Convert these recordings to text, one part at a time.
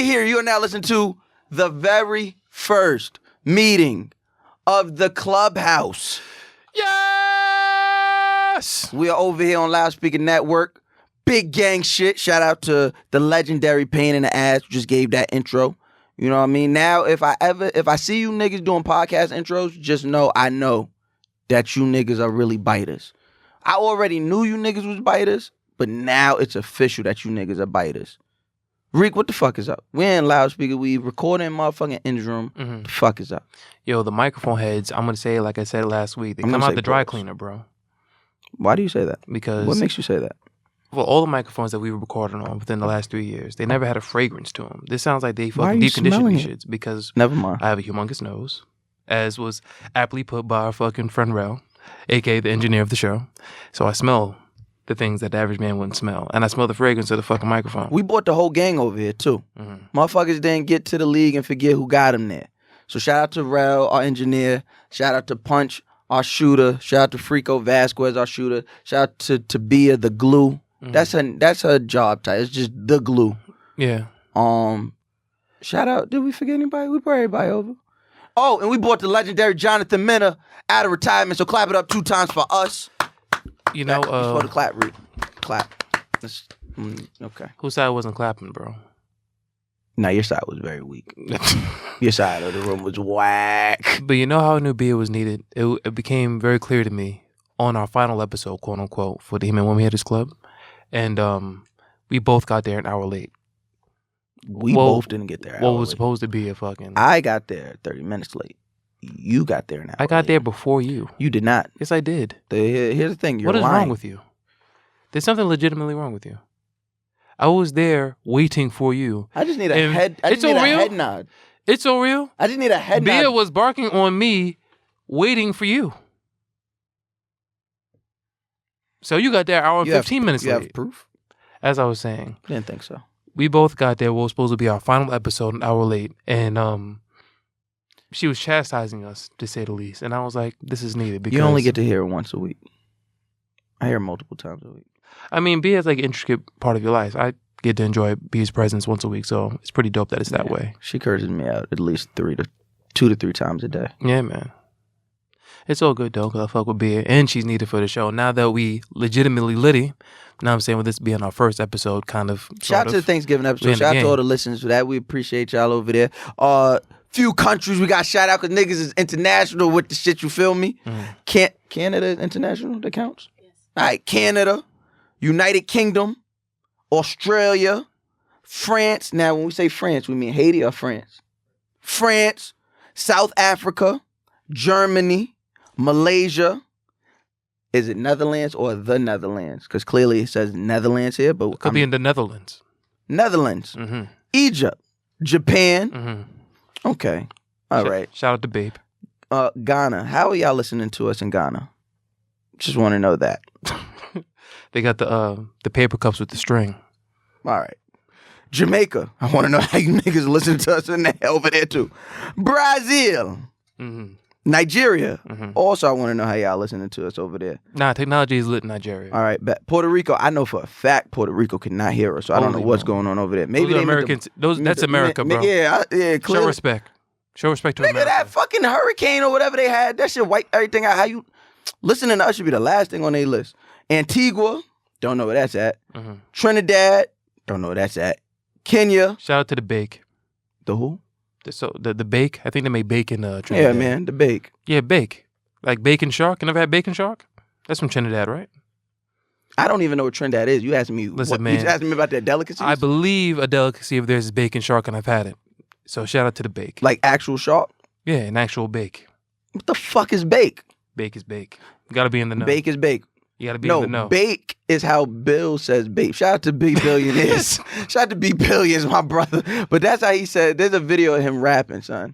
We here. You are now listening to the very first meeting of the Clubhouse. Yes! We are over here on Loudspeaker Network. Big gang shit. Shout out to the legendary Pain in the Ass who just gave that intro. You know what I mean? Now, if I see you niggas doing podcast intros, just know I know that you niggas are really biters. I already knew you niggas was biters, but now it's official that you niggas are biters. Reek, what the fuck is up? We're in Loudspeaker. We recording motherfucking in room. The fuck is up? Yo, the microphone heads, I'm going to say it like I said last week. They come out the dry cleaner, bro. Why do you say that? Because... What makes you say that? Well, all the microphones that we were recording on within the last 3 years, they never had a fragrance to them. This sounds like they fucking deconditioned these shits because Never mind. I have a humongous nose, as was aptly put by our fucking friend Rell, a.k.a. the engineer of the show. So I smell the things that the average man wouldn't smell. And I smell the fragrance of the fucking microphone. We brought the whole gang over here, too. Motherfuckers didn't get to the league and forget who got them there. So shout out to Rell, our engineer. Shout out to Punch, our shooter. Shout out to Frico Vasquez, our shooter. Shout out to Tabia, the glue. That's her job title. It's just the glue. Yeah. Shout out. Did we forget anybody? We brought everybody over. Oh, and we brought the legendary Jonathan Mena out of retirement. So clap it up 2 times for us. You know, for the clap, Reek. Clap. Okay. Whose side wasn't clapping, bro? Nah, your side was very weak. Your side of the room was whack. But you know how I knew beer was needed? It became very clear to me on our final episode, quote unquote, for the Human Woman Hitters Club. And we both got there an hour late. We both didn't get there. What was supposed to be a fucking... I got there 30 minutes late. You got there an hour I got late. there before you. You did not. Yes, I did. Here's the thing. You're What is lying. wrong with you? There's something legitimately wrong with you. I was there waiting for you. I just need a head. I just need a head nod. It's so real. I just need a head nod. Bia was barking on me, waiting for you. So you got there an hour and 15 minutes late. You have proof? As I was saying. I didn't think so. We both got there. What was supposed to be our final episode an hour late. And she was chastising us, to say the least. And I was like, this is needed. Because you only get to hear it once a week. I hear it multiple times a week. I mean, Bia is like an intricate part of your life. I get to enjoy Bia's presence once a week. So it's pretty dope that it's that way. She curses me out at least 2 to 3 times a day. Yeah, man. It's all good, though, because I fuck with Bia, and she's needed for the show. Now that we legitimately litty, now I'm saying with this being our first episode, kind of. Shout out to the Thanksgiving episode. Shout out to all the listeners for that. We appreciate y'all over there. Few countries we got shout out because niggas is international with the shit, you feel me? Canada is international, that counts? Yes. All right, Canada, United Kingdom, Australia, France. Now, when we say France, we mean Haiti or France? France, South Africa, Germany, Malaysia. Is it Netherlands or the Netherlands? Because clearly it says Netherlands here, but could be in the Netherlands. Netherlands, Egypt, Japan. Okay, all right. Shout out to Babe. Ghana. How are y'all listening to us in Ghana? Just want to know that. They got the paper cups with the string. All right. Jamaica. I want to know how you niggas listen to us in there over there too. Brazil. Nigeria. Also, I want to know how y'all listening to us over there. Nah, technology is lit in Nigeria. All right, Puerto Rico. I know for a fact Puerto Rico cannot hear us, so I don't know what's going on over there. Maybe those Americans. That's America, bro. Yeah, clearly. Show respect. Show respect to America. That fucking hurricane or whatever they had, that shit wiped everything out. How you listening to us should be the last thing on their list. Antigua, don't know where that's at. Trinidad, don't know where that's at. Kenya. Shout out to the Bake. The who? The Bake. I think they make bacon. Trinidad. Yeah, man, the Bake. Yeah, Bake. Like bacon shark. You never had bacon shark? That's from Trinidad, right? I don't even know what Trinidad is. You asked me. Listen, man. You asking me about their delicacies? I believe a delicacy of theirs is bacon shark, and I've had it. So shout out to the Bake. Like actual shark? Yeah, an actual bake. What the fuck is bake? Bake is bake. You gotta be in the know. Bake is bake. You gotta be in the know. No, bake is how Bill says bake. Shout out to B Billionaires. Shout out to B Billions, my brother. But that's how he said. There's a video of him rapping, son.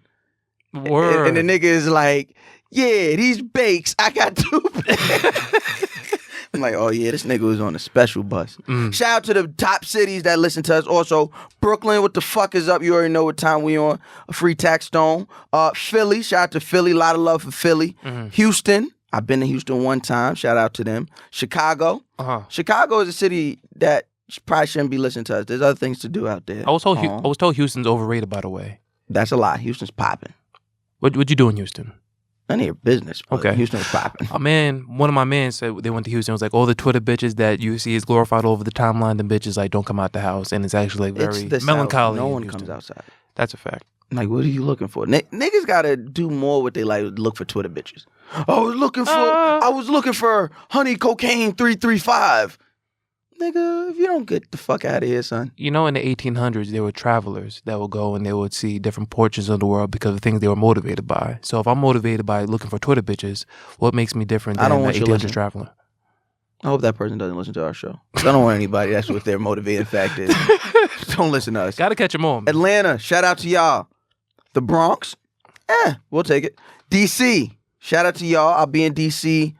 Word. And the nigga is like, yeah, these bakes, I got 2 bakes. I'm like, oh yeah, this nigga was on a special bus. Shout out to the top cities that listen to us. Also, Brooklyn, what the fuck is up? You already know what time we on. A free tax stone. Philly, shout out to Philly. A lot of love for Philly. Houston, I've been to Houston one time. Shout out to them. Chicago. Chicago is a city that probably shouldn't be listening to us. There's other things to do out there. I was told Houston's overrated, by the way. That's a lie. Houston's popping. What'd you do in Houston? None of your business. Okay. Houston was popping. One of my men said they went to Houston. It was like all the Twitter bitches that you see is glorified all over the timeline. The bitches like don't come out the house, and it's actually like very melancholy. No one comes outside. That's a fact. Like, what are you looking for? Niggas gotta do more what they like. Look for Twitter bitches. I was looking for honey cocaine 335. Nigga, if you don't get the fuck out of here, son. You know, in the 1800s, there were travelers that would go and they would see different portions of the world because of things they were motivated by. So if I'm motivated by looking for Twitter bitches, what makes me different than an 1800s traveler? I hope that person doesn't listen to our show. I don't want anybody. That's what their motivating factor is. Don't listen to us. Gotta catch them all. Atlanta, shout out to y'all. The Bronx, we'll take it. DC, shout out to y'all. I'll be in DC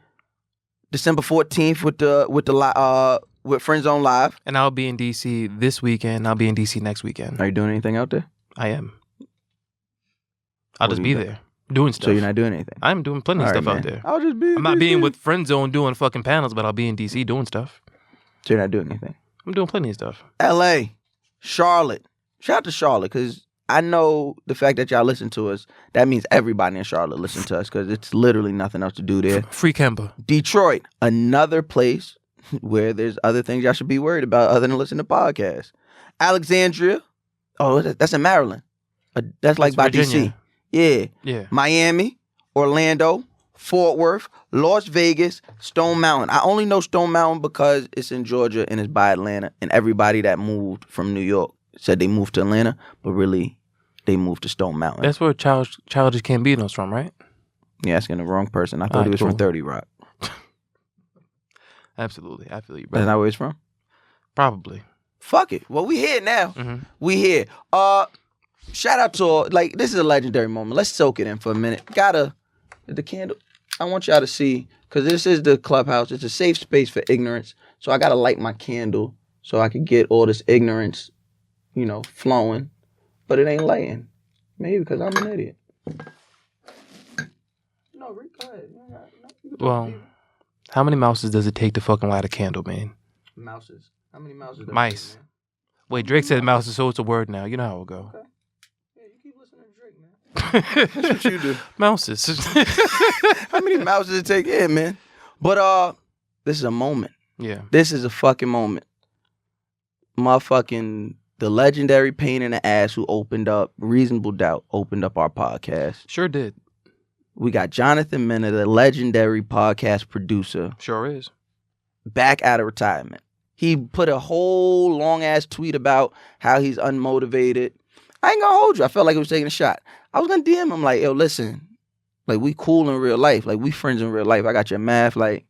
December 14th with Friend Zone Live. And I'll be in DC this weekend. I'll be in DC next weekend. Are you doing anything out there? I am. I'll just be there doing stuff. So you're not doing anything? I'm doing plenty of stuff out there. I'll just be. I'm not being with Friend Zone doing fucking panels, but I'll be in DC doing stuff. So you're not doing anything? I'm doing plenty of stuff. LA, Charlotte. Shout out to Charlotte, because I know the fact that y'all listen to us, that means everybody in Charlotte listen to us, because it's literally nothing else to do there. Free Kemba. Detroit, another place where there's other things y'all should be worried about other than listening to podcasts. Alexandria, that's in Maryland. That's like by Virginia. DC. Yeah. Miami, Orlando, Fort Worth, Las Vegas, Stone Mountain. I only know Stone Mountain because it's in Georgia and it's by Atlanta, and everybody that moved from New York said they moved to Atlanta, but really they moved to Stone Mountain. That's where Childish Gambino's from, right? Yeah, asking the wrong person. I thought he was from 30 Rock. Absolutely. I feel you, bro. That's not where he's from? Probably. Fuck it. Well, we here now. Mm-hmm. We here. Shout out to all, this is a legendary moment. Let's soak it in for a minute. The candle. I want y'all to see, because this is the Clubhouse. It's a safe space for ignorance. So I got to light my candle so I can get all this ignorance, flowing. But it ain't lighting. Maybe because I'm an idiot. No, Reek, go ahead. Well, how many mouses does it take to fucking light a candle, man? Mouses. How many mouses? Mice. Take, wait, Drake said mouses, so it's a word now. You know how it'll go. Okay. Yeah, you keep listening to Drake, man. That's what you do. Mouses. How many mouses does it take? Yeah, man. But this is a moment. Yeah. This is a fucking moment. Motherfucking the legendary pain in the ass who opened up Reasonable Doubt, opened up our podcast. Sure did. We got Jonathan Mena, the legendary podcast producer. Sure is. Back out of retirement. He put a whole long ass tweet about how he's unmotivated. I ain't gonna hold you. I felt like he was taking a shot. I was gonna DM him like, yo, listen, like we cool in real life. Like we friends in real life. I got your math. Like,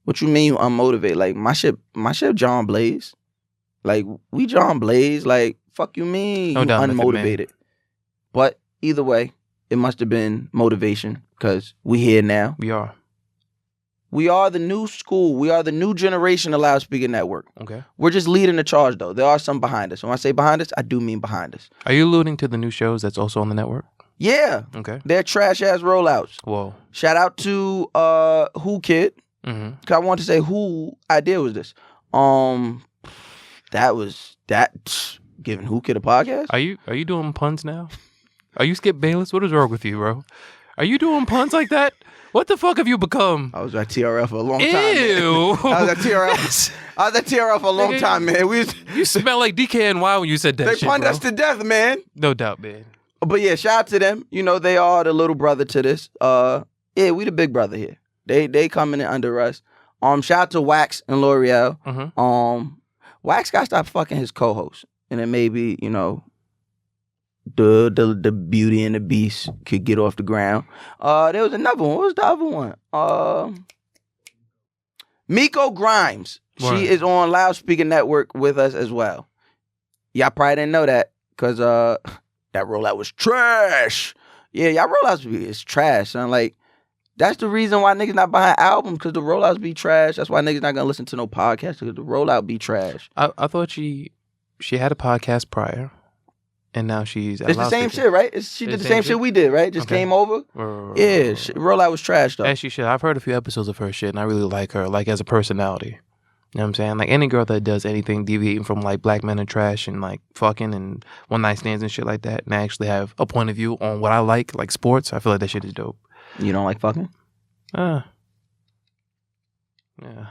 what you mean you unmotivated? Like my shit John Blaze. Like, we John Blaze. Like, fuck you mean you unmotivated. But either way, it must have been motivation because we here now. We are. We are the new school. We are the new generation of Loudspeaker Network. Okay. We're just leading the charge, though. There are some behind us. When I say behind us, I do mean behind us. Are you alluding to the new shows that's also on the network? Yeah. Okay. They're trash-ass rollouts. Whoa. Shout out to Who Kid. Mm-hmm. Because I want to say who idea was this. That giving Who Kid a podcast? Are you doing puns now? Are you Skip Bayless? What is wrong with you, bro? Are you doing puns like that? What the fuck have you become? I was at TRL for a long time. Ew. Man. I was at TRL for a long time, man. You smell like DKNY when you said that they shit, punned bro. us to death, man. No doubt, man. But yeah, shout out to them. They are the little brother to this. Yeah, we the big brother here. They coming in under us. Shout out to Wax and L'Oreal. Mm-hmm. Wax got to stop fucking his co-host. And then maybe, the Beauty and the Beast could get off the ground. There was another one. What was the other one? Miko Grimes. What? She is on Loudspeaker Network with us as well. Y'all probably didn't know that because that rollout was trash. Yeah, y'all rollouts is trash, son. Like, that's the reason why niggas not buying albums, because the rollouts be trash. That's why niggas not gonna listen to no podcast, because the rollout be trash. I thought she had a podcast prior, and now she's it's the same shit, right? She did the same shit we did, right? Just came over. Yeah, rollout was trash though. As she should. I've heard a few episodes of her shit, and I really like her, like as a personality. You know what I'm saying? Like any girl that does anything deviating from like black men and trash and like fucking and one night stands and shit like that, and I actually have a point of view on what I like sports, I feel like that shit is dope. You don't like fucking? Yeah,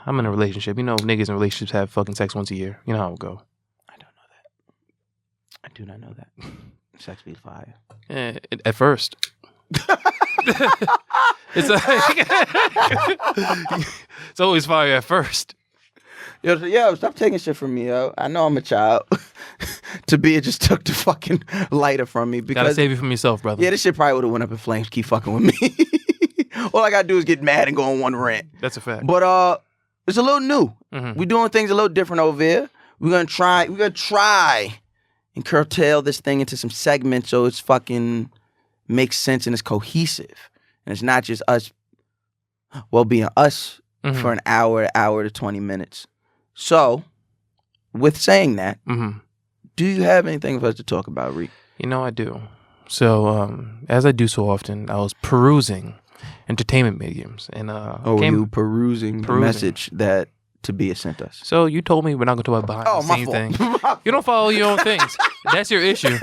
I'm in a relationship. You know, niggas in relationships have fucking sex once a year. You know how it go. I don't know that. I do not know that. Sex be fire. Yeah, at first. It's like it's always fire at first. Yo, stop taking shit from me, yo. I know I'm a child. Tabia just took the fucking lighter from me. Because, gotta save it from yourself, brother. Yeah, this shit probably would have went up in flames. Keep fucking with me. All I gotta do is get mad and go on one rant. That's a fact. But it's a little new. Mm-hmm. We're doing things a little different over here. We're gonna try and curtail this thing into some segments so it's fucking makes sense and it's cohesive. And it's not just us, being us for an hour to 20 minutes. So, with saying that, do you have anything for us to talk about, Reek? You know I do. So, as I do so often, I was perusing entertainment mediums. And you perusing the message that Tabia sent us. So, you told me we're not going to talk about behind the scenes thing. You don't follow your own things. That's your issue.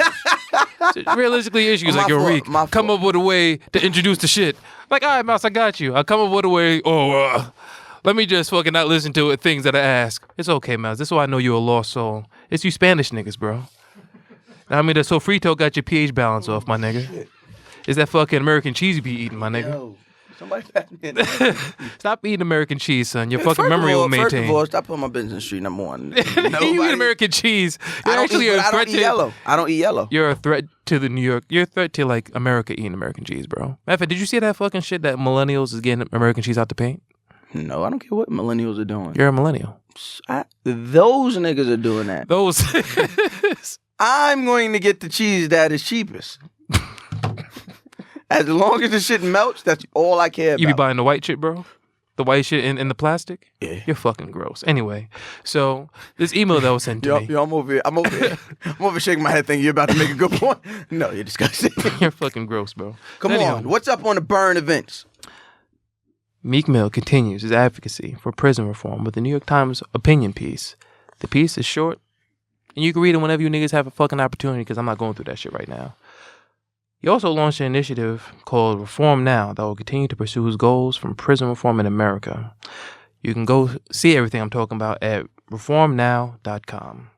So realistically, issues like, yo, Reek, come up with a way to introduce the shit. Like, all right, Mouse, I got you. I'll come up with a way, let me just fucking not listen to it, things that I ask. It's okay, Mouse. This is why I know you're a lost soul. It's you Spanish niggas, bro. I mean, the sofrito got your pH balance off, my nigga. Shit. It's that fucking American cheese you be eating, my nigga. Yo, somebody pass me in. Stop eating American cheese, son. Your fucking memory will maintain. First of all, stop putting my business in the street, number one. You eat American cheese. I don't eat yellow. I don't eat yellow. You're a threat to the New York. You're a threat to like America eating American cheese, bro. Matter of fact, did you see that fucking shit that millennials is getting American cheese out the paint? No, I don't care what millennials are doing. You're a millennial. Those niggas are doing that. Those. I'm going to get the cheese that is cheapest. As long as the shit melts, that's all I care about. You be buying the white shit, bro? The white shit in the plastic? Yeah. You're fucking gross. Anyway, so this email that was sent to me. Yo, I'm over here shaking my head thinking you're about to make a good point. No, you're disgusting. You're fucking gross, bro. Come on. What's up on the burn events? Meek Mill continues his advocacy for prison reform with the New York Times opinion piece. The piece is short, and you can read it whenever you niggas have a fucking opportunity because I'm not going through that shit right now. He also launched an initiative called Reform Now that will continue to pursue his goals from prison reform in America. You can go see everything I'm talking about at reformnow.com.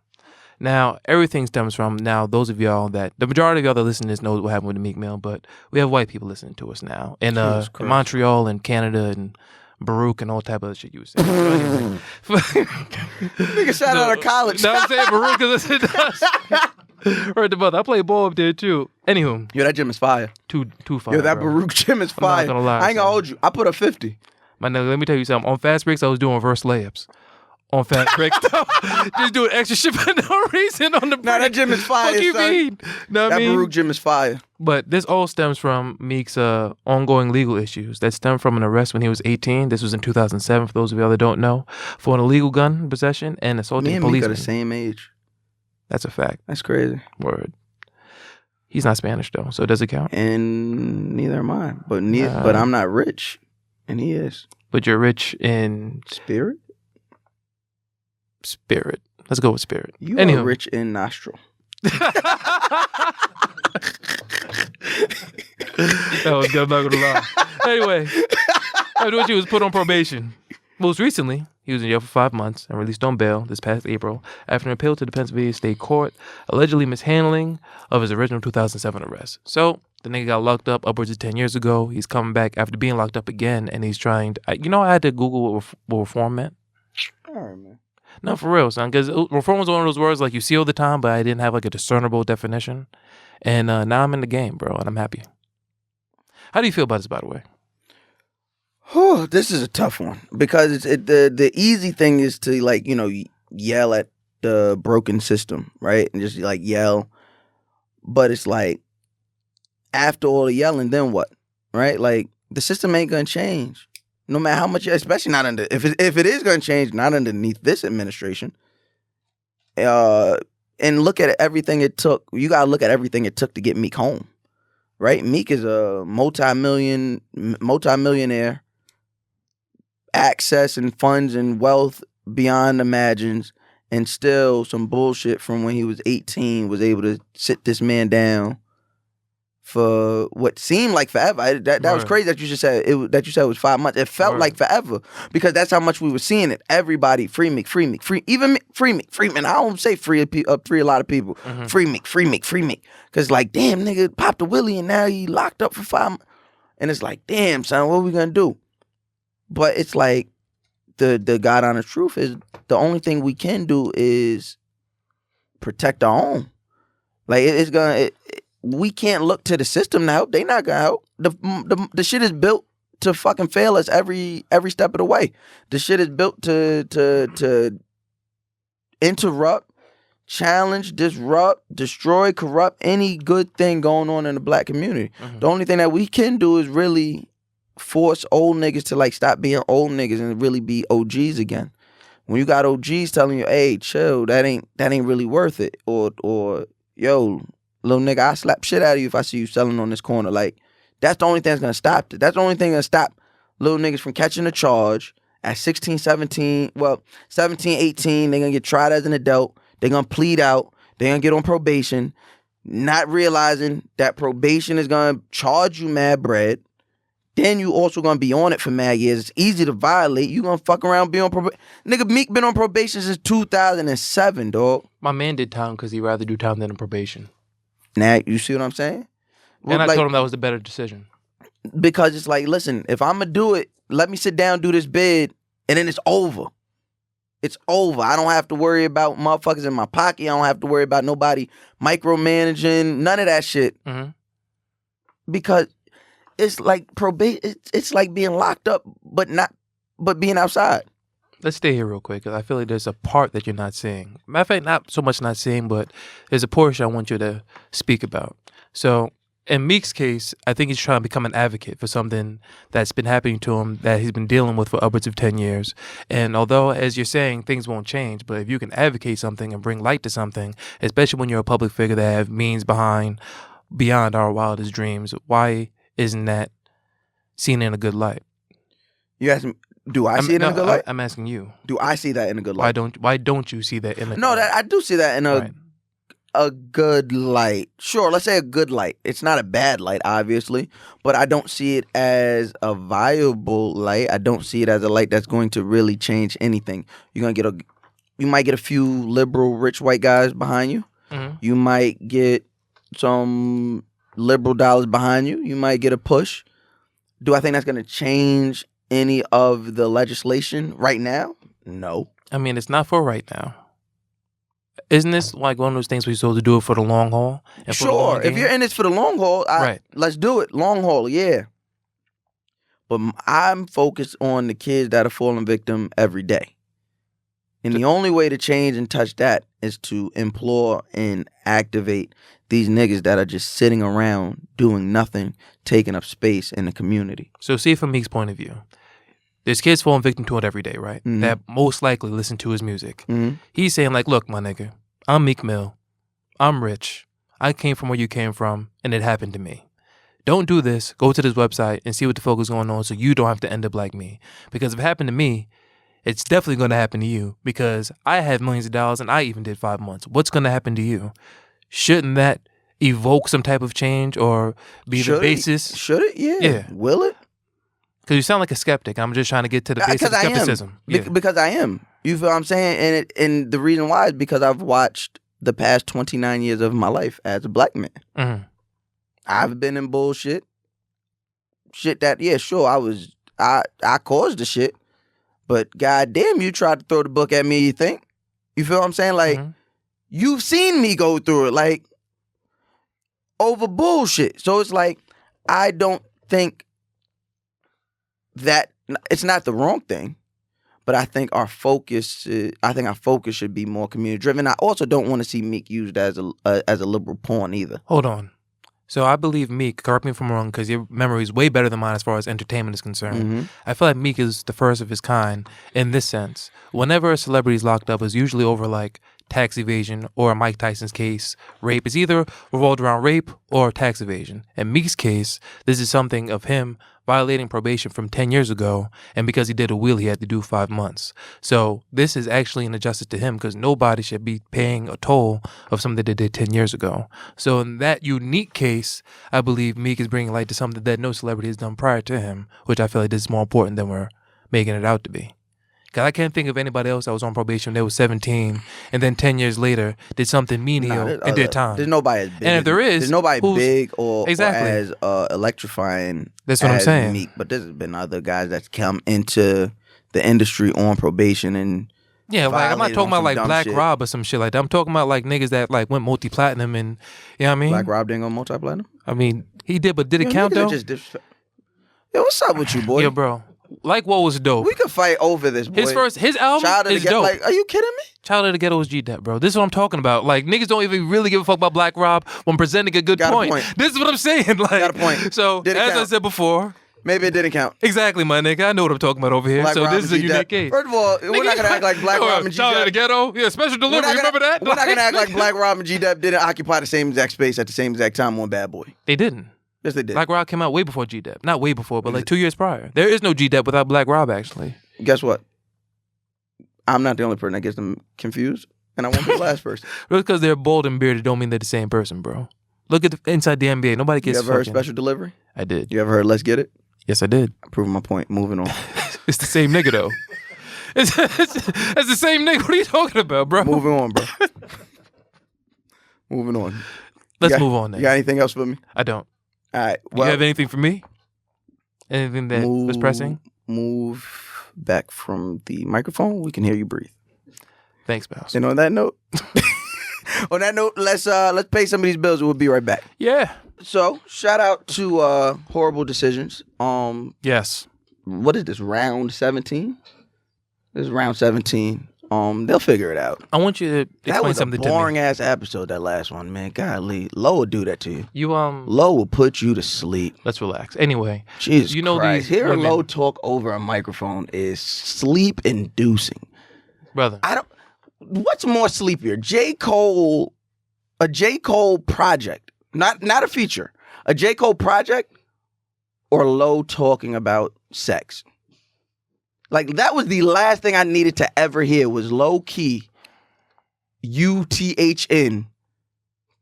Now, everything stems from, now, those of y'all that, the majority of y'all that listen to this knows what happened with the Meek Mill, but we have white people listening to us now. In Montreal and Canada and Baruch and all type of other shit you was saying. Nigga shot out of college. No, I'm saying Baruch is listening to us. Right the mother. I play ball up there too. Anywho. Yo, that gym is fire. Too fire. Yo, that Baruch gym is fire. I'm not gonna lie. I ain't gonna hold you. I put a 50. My nigga, let me tell you something. On fast breaks, I was doing reverse layups. On fast breaks, just doing extra shit for no reason on the break. Nah, that gym is fire, Fuck you son. mean? Know That I mean? Baruch gym is fire. But this all stems from Meek's ongoing legal issues that stem from an arrest when he was 18. This was in 2007, for those of y'all that don't know, for an illegal gun possession and assaulting Me and policemen. Meek are the same age. That's a fact. That's crazy. Word. He's not Spanish though, so does it count? And neither am I. But I'm not rich, and he is. But you're rich in spirit. Spirit. Let's go with spirit. You are rich in nostril. That was good. I'm not gonna lie. Anyway, after which he was put on probation. Most recently, he was in jail for 5 months and released on bail this past April after an appeal to the Pennsylvania State Court allegedly mishandling of his original 2007 arrest. So, the nigga got locked up upwards of 10 years ago. He's coming back after being locked up again, and he's trying to... I had to Google what reform meant. All right, man. No, for real, son, because reform was one of those words like you see all the time, but I didn't have like a discernible definition. And now I'm in the game, bro, and I'm happy. How do you feel about this, by the way? Oh, this is a tough one because the easy thing is to yell at the broken system, right? And just yell. But it's like after all the yelling, then what? Right? Like the system ain't gonna change. No matter how much, especially not under if it is gonna change, not underneath this administration. And look at everything it took. You gotta look at everything it took to get Meek home. Right? Meek is a multi-millionaire. Access and funds and wealth beyond imagines, and still some bullshit from when he was 18 was able to sit this man down for what seemed like forever. That was crazy that you just said that you said it was 5 months. It felt like forever because that's how much we were seeing it. Everybody free Meek, even Meek, free Meek, free man. I don't say free a lot of people. Free Meek, because like damn nigga popped a willie and now he locked up for 5 months. And it's like damn son, what are we gonna do? But it's like the God honest truth is the only thing we can do is protect our own. Like we can't look to the system to help. They not gonna help. The shit is built to fucking fail us every step of the way. The shit is built to interrupt, challenge, disrupt, destroy, corrupt any good thing going on in the black community. The only thing that we can do is really force old niggas to like stop being old niggas and really be OGs again. When you got OGs telling you, hey, chill, that ain't really worth it. Or yo, little nigga, I slap shit out of you if I see you selling on this corner. Like, that's the only thing that's gonna stop it. That's the only thing that's gonna stop little niggas from catching a charge at 16, 17, 18, they're gonna get tried as an adult, they're gonna plead out, they're gonna get on probation, not realizing that probation is gonna charge you mad bread. Then you also gonna be on it for mad years. It's easy to violate. You gonna fuck around, be on probation. Nigga, Meek been on probation since 2007, dog. My man did time because he'd rather do time than a probation. Now, you see what I'm saying? And I told him that was the better decision. Because it's like, listen, if I'm gonna do it, let me sit down, do this bid, and then it's over. It's over. I don't have to worry about motherfuckers in my pocket. I don't have to worry about nobody micromanaging, none of that shit. Because it's like probation. It's like being locked up, but being outside. Let's stay here real quick because I feel like there's a part that you're not seeing. Matter of fact, not so much not seeing, but there's a portion I want you to speak about. So in Meek's case, I think he's trying to become an advocate for something that's been happening to him that he's been dealing with for upwards of 10 years. And although, as you're saying, things won't change, but if you can advocate something and bring light to something, especially when you're a public figure that have means beyond our wildest dreams, why isn't that seen in a good light? You ask me, do I see it in a good light? I'm asking you. Do I see that in a good light? Why don't you see that in a good light? No, I do see that in a good light. Sure, let's say a good light. It's not a bad light, obviously, but I don't see it as a viable light. I don't see it as a light that's going to really change anything. You might get a few liberal, rich white guys behind you. You might get some liberal dollars behind you. You might get a push. Do I think that's going to change any of the legislation right now? No. I mean, it's not for right now. Isn't this like one of those things we're supposed to do it for the long haul? Sure. If you're in this for the long haul, right. Let's do it. Long haul, yeah. But I'm focused on the kids that are falling victim every day. And the only way to change and touch that is to implore and activate these niggas that are just sitting around doing nothing, taking up space in the community. So see from Meek's point of view, there's kids falling victim to it every day, right? That most likely listen to his music. He's saying like, look, my nigga, I'm Meek Mill. I'm rich. I came from where you came from, and it happened to me. Don't do this. Go to this website and see what the fuck is going on so you don't have to end up like me. Because if it happened to me, it's definitely going to happen to you because I have millions of dollars and I even did 5 months. What's going to happen to you? Shouldn't that evoke some type of change or be the basis? Should it? Yeah. Will it? Because you sound like a skeptic. I'm just trying to get to the basic of skepticism. Because I am. You feel what I'm saying? And the reason why is because I've watched the past 29 years of my life as a black man. I've been in bullshit. Shit that, yeah, sure, I caused the shit. But goddamn, you tried to throw the book at me, you think? You feel what I'm saying? Like, you've seen me go through it, like, over bullshit. So it's like, I don't think that, it's not the wrong thing, but I think our focus should be more community driven. I also don't want to see Meek used as a liberal pawn either. Hold on. So I believe Meek, correct me if I'm wrong, because your memory is way better than mine as far as entertainment is concerned. I feel like Meek is the first of his kind in this sense. Whenever a celebrity is locked up, it's usually over like tax evasion or in Mike Tyson's case, rape. It's either revolved around rape or tax evasion. In Meek's case, this is something of him violating probation from 10 years ago, and because he did a wheel, he had to do 5 months. So this is actually an injustice to him because nobody should be paying a toll of something they did 10 years ago. So in that unique case, I believe Meek is bringing light to something that no celebrity has done prior to him, which I feel like this is more important than we're making it out to be. Because I can't think of anybody else that was on probation when they was 17 and then 10 years later did something menial and did time. There's nobody as big. And if there is, there's nobody big or exactly. or as electrifying. That's what I'm saying. Meek, but there's been other guys that's come into the industry on probation and yeah, like I'm not talking about like Black Rob or some shit like that. I'm talking about like niggas that like went multi-platinum and you know what I mean? Black Rob didn't go multi-platinum? I mean, he did, but did it count though? Yo, what's up with you, boy? Yo, bro. Like what was dope. We could fight over this, boy. His album is dope. Like, are you kidding me? Child of the Ghetto was G-Dep, bro. This is what I'm talking about. Like, niggas don't even really give a fuck about Black Rob when presenting a good point. This is what I'm saying. Like, got a point. So, as I said before, maybe it didn't count. Exactly, my nigga. I know what I'm talking about over here. So this is a unique case. First of all, we're not gonna act like Black Rob and G-Dep. Child of the Ghetto, yeah, special delivery. Remember that? We're not gonna act like Black Rob and G-Dep didn't occupy the same exact space at the same exact time on Bad Boy. They didn't. Yes, they did. Black Rob came out way before G-Dep. Not way before, but like 2 years prior. There is no G-Dep without Black Rob, actually. Guess what? I'm not the only person that gets them confused, and I won't be the last person. Really, because they're bald and bearded don't mean they're the same person, bro. Look at inside the NBA. Nobody gets. You ever heard Special Delivery? I did. You ever heard Let's Get It? Yes, I did. I'm proving my point. Moving on. It's the same nigga, though. It's the same nigga. What are you talking about, bro? Moving on, bro. Moving on. Let's move on then. You got anything else for me? I don't. All right. Well, you have anything for me? Anything that was pressing? Move back from the microphone. We can hear you breathe. Thanks, Mouse. And on that note, let's pay some of these bills. We'll be right back. Yeah. So shout out to Horrible Decisions. Yes. What is this? Round 17. This is round 17. They'll figure it out. I want you to explain something to me. That was a boring ass episode, that last one, man. Golly, Lo will do that to you. Lo will put you to sleep. Let's relax. Anyway, Jesus Christ. Hearing Lo talk over a microphone is sleep inducing, brother. What's more sleepier, a J. Cole project, not a feature, a J. Cole project, or Lo talking about sex? Like, that was the last thing I needed to ever hear was low-key UTHN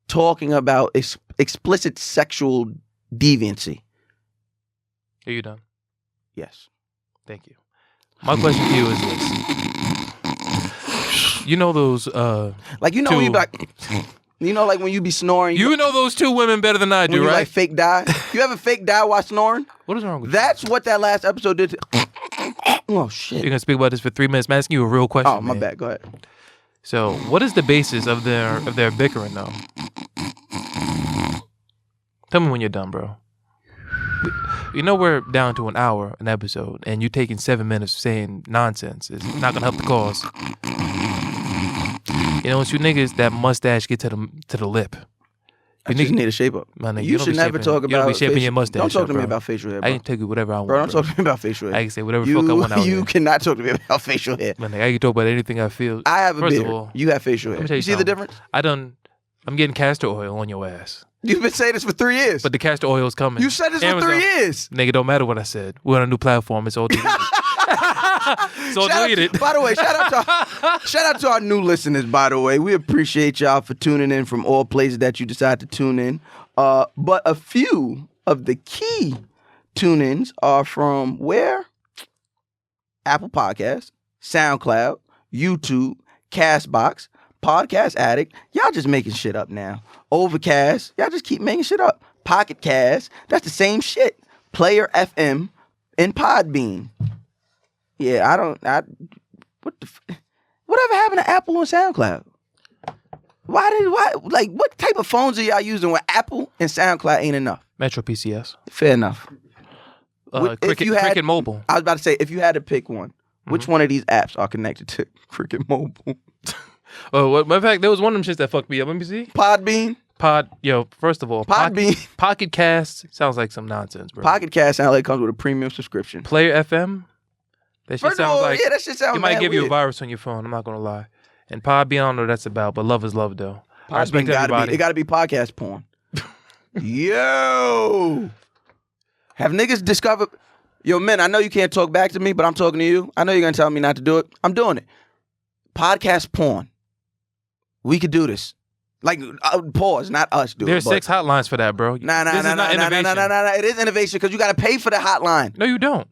talking about explicit sexual deviancy. Are you done? Yes. Thank you. My question to you is this. You know those like, you know when you be like, you know, like when you be snoring. You know those two women better than I do, right? Like fake die. You ever fake die while snoring? What is wrong with That's what that last episode did to... Oh, shit. You're going to speak about this for 3 minutes. I'm asking you a real question. Oh, my bad. Go ahead. So, what is the basis of their bickering, though? Tell me when you're done, bro. You know we're down to an hour an episode, and you taking 7 minutes saying nonsense. It's not going to help the cause. You know, it's you niggas that mustache get to the lip. I just need a shape up. My nigga, you should never talk about. You don't be shaping your mustache. Don't talk to me about facial hair, bro. I can tell you whatever I want. Bro, don't talk to me about facial hair. I can say whatever the fuck I want out here. You cannot talk to me about facial hair. My nigga, I can talk about anything I feel. I have a beard. First of all, you have facial hair. You see the difference? I'm getting castor oil on your ass. You've been saying this for 3 years. But the castor oil's coming. You said this for 3 years. Nigga, don't matter what I said. We're on a new platform. It's all deleted. So deleted. By the way, shout out to our new listeners, by the way. We appreciate y'all for tuning in from all places that you decide to tune in. But a few of the key tune-ins are from where? Apple Podcasts, SoundCloud, YouTube, Castbox, Podcast Addict. Y'all just making shit up now. Overcast. Y'all just keep making shit up. Pocket Cast. That's the same shit. Player FM and Podbean. Yeah, whatever happened to Apple and SoundCloud? What type of phones are y'all using where Apple and SoundCloud ain't enough? Metro PCS. Fair enough. Cricket Mobile. I was about to say, if you had to pick one, which one of these apps are connected to Cricket Mobile? Matter of fact, there was one of them shits that fucked me up. Let me see. Podbean? First of all, Podbean. Pocket Cast sounds like some nonsense, bro. Pocket Cast sounds like it comes with a premium subscription. Player FM? That shit sounds like... Yeah, that shit sounds it might give you a virus on your phone, I'm not going to lie. And Podbean, I don't know what that's about, but love is love, though. I respect everybody. It got to be podcast porn. Yo! Have niggas discovered? Yo, men, I know you can't talk back to me, but I'm talking to you. I know you're gonna tell me not to do it. I'm doing it. Podcast porn. We could do this. Like, pause, not us do it. There's 6 hotlines for that, bro. Nah. It is innovation because you got to pay for the hotline. No, you don't.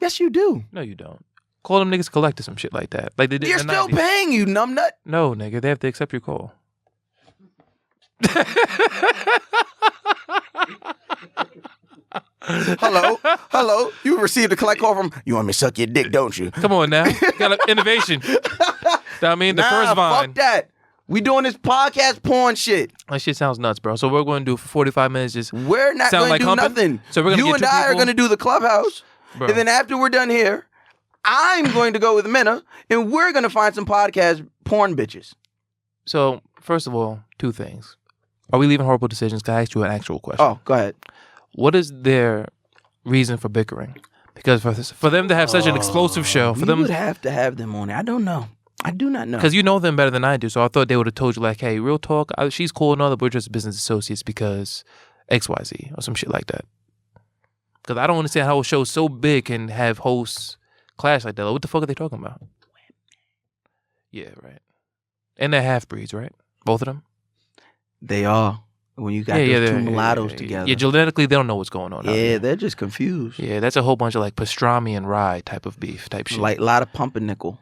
Yes, you do. No, you don't. Call them niggas collect or some shit like that. Like they did. You're still paying, you numbnut. No, nigga, they have to accept your call. Hello. You received a collect call from. You want me to suck your dick, don't you? Come on now, got innovation. I mean, the first vine. Fuck that. We doing this podcast porn shit. That shit sounds nuts, bro. So we're going to do for 45 minutes. Just we're not going to do nothing. So we're you and I are going to do the Clubhouse, bro. And then after we're done here, I'm going to go with Mena, and we're going to find some podcast porn bitches. So first of all, 2 things. Are we leaving horrible decisions? Can I ask you an actual question? Oh, go ahead. What is their reason for bickering? Because for them to have such an explosive show, for them would have to have them on it. I don't know. I do not know. Because you know them better than I do, so I thought they would have told you, like, hey, real talk, she's cool and all that, but we're just business associates because XYZ or some shit like that. Because I don't understand how a show so big can have hosts clash like that. Like, what the fuck are they talking about? Yeah, right. And they're half-breeds, right? Both of them? They are. When you got those 2 mulattoes together. Yeah, genetically, they don't know what's going on. Yeah, they're just confused. Yeah, that's a whole bunch of, like, pastrami and rye type of beef type shit. Like, a lot of pumpernickel.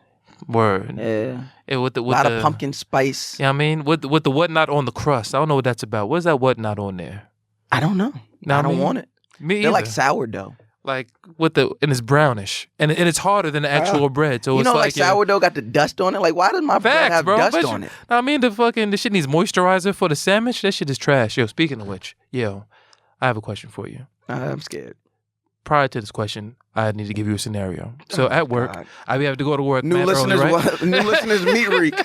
Word. Yeah. With a lot of pumpkin spice. Yeah, I mean, with the whatnot on the crust. I don't know what that's about. What is that whatnot on there? I don't know. I don't want it. Me either. They're like sourdough. Like and it's brownish. And it's harder than the actual bread. So you it's know, like sourdough got the dust on it? Like, why does my bread have dust on it? I mean, the shit needs moisturizer for the sandwich. That shit is trash. Yo, speaking of which, I have a question for you. I'm scared. Prior to this question, I need to give you a scenario. So at work, I have to go to work. New listeners meet Reek.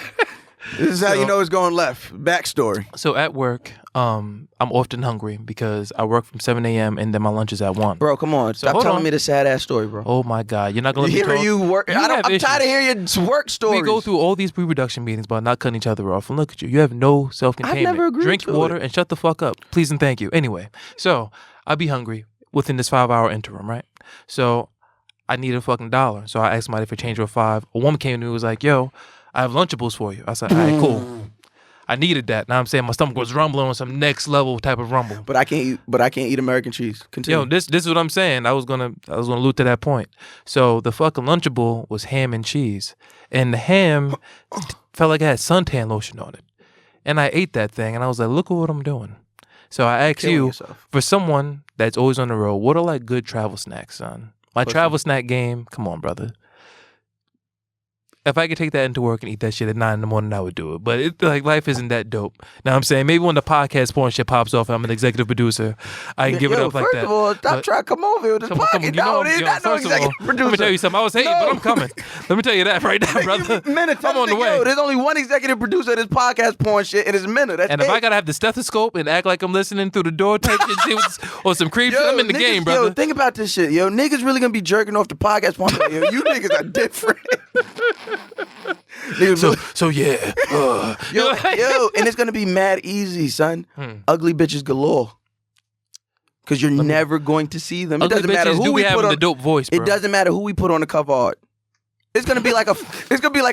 This is how you know it's going left. Backstory. So at work, I'm often hungry because I work from 7 a.m. and then my lunch is at 1. Bro, come on. Stop telling me the sad ass story, bro. Oh my God. You're not going to let me talk? You work. I'm tired of hearing your work stories. We go through all these pre-production meetings about not cutting each other off. And look at you. You have no self-containment. I've never agreed Drink water and shut the fuck up. Please and thank you. Anyway, so I'll be hungry within this 5-hour interim, right? So I need a fucking $1. So I asked somebody for change of 5. A woman came to me and was like, yo, I have Lunchables for you. I said, all right, cool. I needed that. Now I'm saying my stomach was rumbling on some next level type of rumble. But I can't eat American cheese. Continue. Yo, this is what I'm saying. I was gonna allude to that point. So the fucking Lunchable was ham and cheese. And the ham felt like it had suntan lotion on it. And I ate that thing and I was like, look at what I'm doing. So I asked you, for someone that's always on the road, what are like good travel snacks, son? My travel snack game, come on, brother. If I could take that into work and eat that shit at 9 in the morning, I would do it. But life isn't that dope. Now I'm saying maybe when the podcast porn shit pops off, I'm an executive producer. I can give it up like that. First of all, stop trying to come over here with this podcast. No, it's not no executive producer. Let me tell you something. I was hating, but I'm coming. Let me tell you that right now, brother. I'm on the way. There's only one executive producer of this podcast porn shit, and it's Mena. That's and if I gotta have the stethoscope and act like I'm listening through the door type shit, or some creep shit, I'm in the game, brother. Yo, think about this shit. Yo, niggas really gonna be jerking off the podcast porn. Yo, you niggas are different. So yeah. Yo, and it's gonna be mad easy, son. Ugly bitches galore. Cause you're never going to see them. It doesn't matter who we put on the dope voice, bro. It doesn't matter who we put on the cover art. It's gonna be like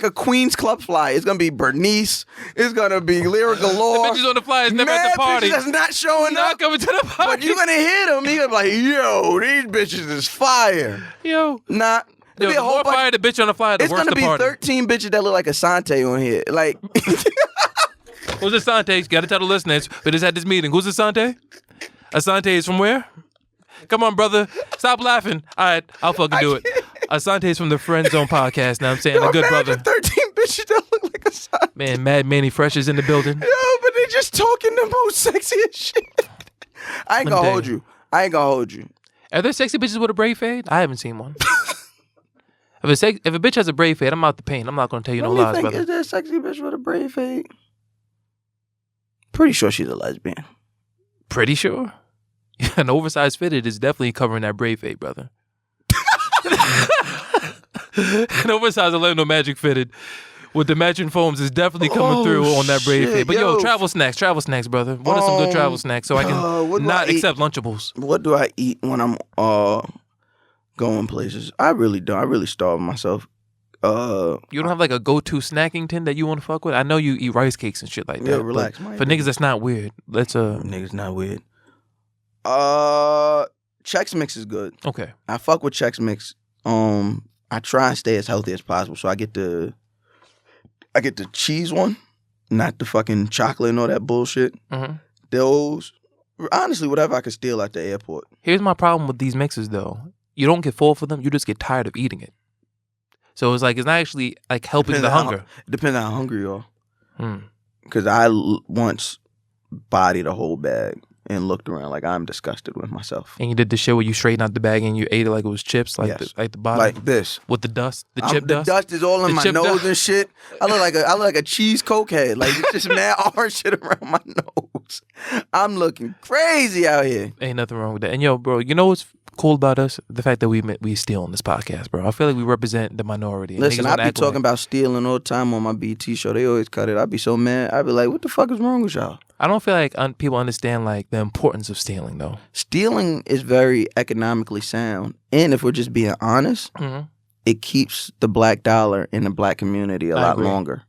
a Queen's Club flyer. It's gonna be Bernice. It's gonna be Lyra galore. The bitches on the flyer is never at the party. Bitches that's not showing not up. Coming to the party. But you're gonna hear them. You're gonna be like, yo, these bitches is fire. Yo. Nah. Yo, the more fire the bitch on the flyer, the worse the party. It's gonna be 13 bitches that look like Asante on here. Like, who's Asante? You gotta tell the listeners. We just had this meeting. Who's Asante? Asante is from where? Come on, brother. Stop laughing. All right, I'll fucking do it. Asante is from the Friend Zone podcast. Now I'm saying a good brother. 13 bitches that look like Asante. Man, Mad Manny Fresh is in the building. Yo, but they just talking the most sexiest shit. I ain't gonna hold you. Are there sexy bitches with a braid fade? I haven't seen one. If a bitch has a braid fade, I'm out the paint. I'm not gonna tell you no lies, brother. Is there a sexy bitch with a braid fade? Pretty sure she's a lesbian. Pretty sure? An oversized fitted is definitely covering that braid fade, brother. An oversized Orlando Magic fitted with the matching foams is definitely coming through on that brave face. But yo, travel snacks, brother. What are some good travel snacks so I can not accept Lunchables? What do I eat when I'm going places? I really don't. I really starve myself. You don't have like a go-to snacking tin that you want to fuck with? I know you eat rice cakes and shit like that. Yeah, relax. For niggas, that's not weird. Niggas not weird. Chex Mix is good. Okay. I fuck with Chex Mix. I try and stay as healthy as possible. So I get the cheese one, not the fucking chocolate and all that bullshit. Mm-hmm. Those, honestly, whatever I could steal at the airport. Here's my problem with these mixes though. You don't get full for them. You just get tired of eating it. So it's not actually like helping the hunger. It depends on how hungry you are. Because I once bodied a whole bag and looked around like I'm disgusted with myself. And you did the shit where you straightened out the bag and you ate it like it was chips, like the bottom, like this, with the dust, the chip dust. The dust is all in my nose and shit. I look like a cheese cokehead. Like it's just mad orange shit around my nose. I'm looking crazy out here. Ain't nothing wrong with that. And yo, bro, you know what's cool about us? The fact that we steal on this podcast, bro. I feel like we represent the minority. Listen, I be talking about stealing all the time on my BT show. They always cut it. I be so mad. I be like, what the fuck is wrong with y'all? I don't feel like people understand like the importance of stealing though. Stealing is very economically sound. And if we're just being honest, it keeps the black dollar in the black community a lot longer.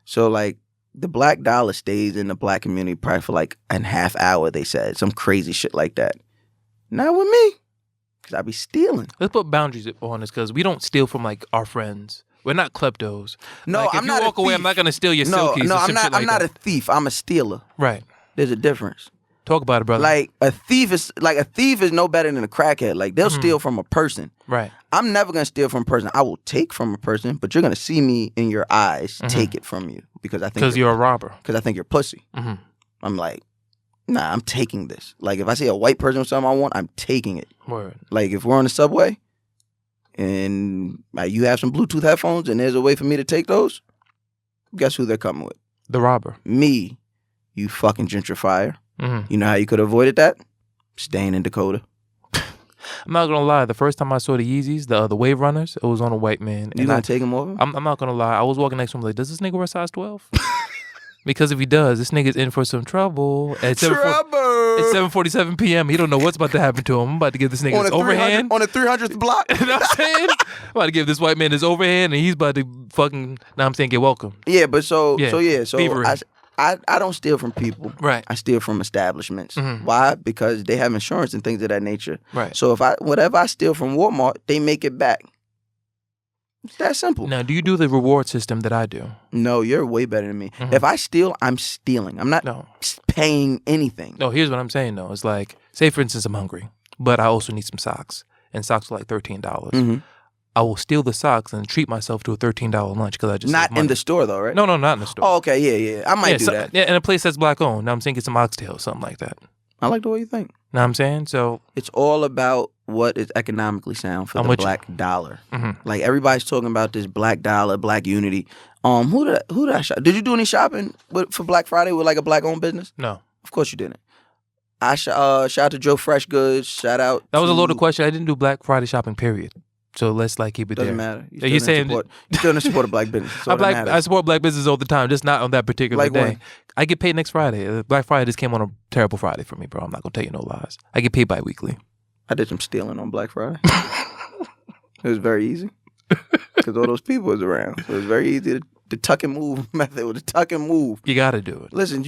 So like the black dollar stays in the black community probably for like a half hour, they said. Some crazy shit like that. Not with me. Because I be stealing. Let's put boundaries on this because we don't steal from like our friends. We're not kleptos. No, like, I'm not a thief. If you walk away, I'm not going to steal your silkies. No, I'm not a a thief. I'm a stealer. Right. There's a difference. Talk about it, brother. Like a thief is no better than a crackhead. Like they'll steal from a person. Right. I'm never gonna steal from a person. I will take from a person, but you're gonna see me in your eyes take it from you because I think you're a robber. Because I think you're pussy. I'm like, nah, I'm taking this. Like if I see a white person with something I want, I'm taking it. Word. Like if we're on the subway and you have some Bluetooth headphones and there's a way for me to take those, guess who they're coming with? The robber. Me, you fucking gentrifier. You know how you could have avoided that? Staying in Dakota. I'm not gonna lie. The first time I saw the Yeezys, the Wave Runners, it was on a white man. You gonna take him over? I'm not gonna lie. I was walking next to him like, does this nigga wear size 12? Because if he does, this nigga's in for some trouble. At 7:47 p.m., he don't know what's about to happen to him. I'm about to give this nigga his overhand. On the 300th block. You know what I'm saying? I'm about to give this white man his overhand, and he's about to fucking, get welcome. Yeah, but so I don't steal from people. Right. I steal from establishments. Why? Because they have insurance and things of that nature. Right. So whatever I steal from Walmart, they make it back. It's that simple. Now, do you do the reward system that I do? No, you're way better than me. If I steal, I'm stealing. I'm not paying anything. No, here's what I'm saying though. It's like, say for instance, I'm hungry, but I also need some socks, and socks are like $13. I will steal the socks and treat myself to a $13 lunch because I just not in the store though, right? No, not in the store. Oh, okay, yeah. I might do that. Yeah, in a place that's black owned. Now I'm saying get some oxtail, something like that. I like the way you think. Know what I'm saying? So it's all about what is economically sound for the black dollar. Like everybody's talking about this black dollar, black unity. Who did I shop? Did you do any shopping for Black Friday with like a black owned business? No, of course you didn't. I shout out to Joe Fresh Goods. Shout out. That was a loaded question. I didn't do Black Friday shopping. Period. So let's like keep it Doesn't there. matter. You still don't support a black business. So I support black business all the time, just not on that particular like day. When? I get paid next Friday. Black Friday just came on a terrible Friday for me, bro. I'm not gonna tell you no lies. I get paid bi-weekly. I did some stealing on Black Friday. It was very easy because all those people was around. So it was very easy. The tuck and move method with the tuck and move. You got to do it. Listen.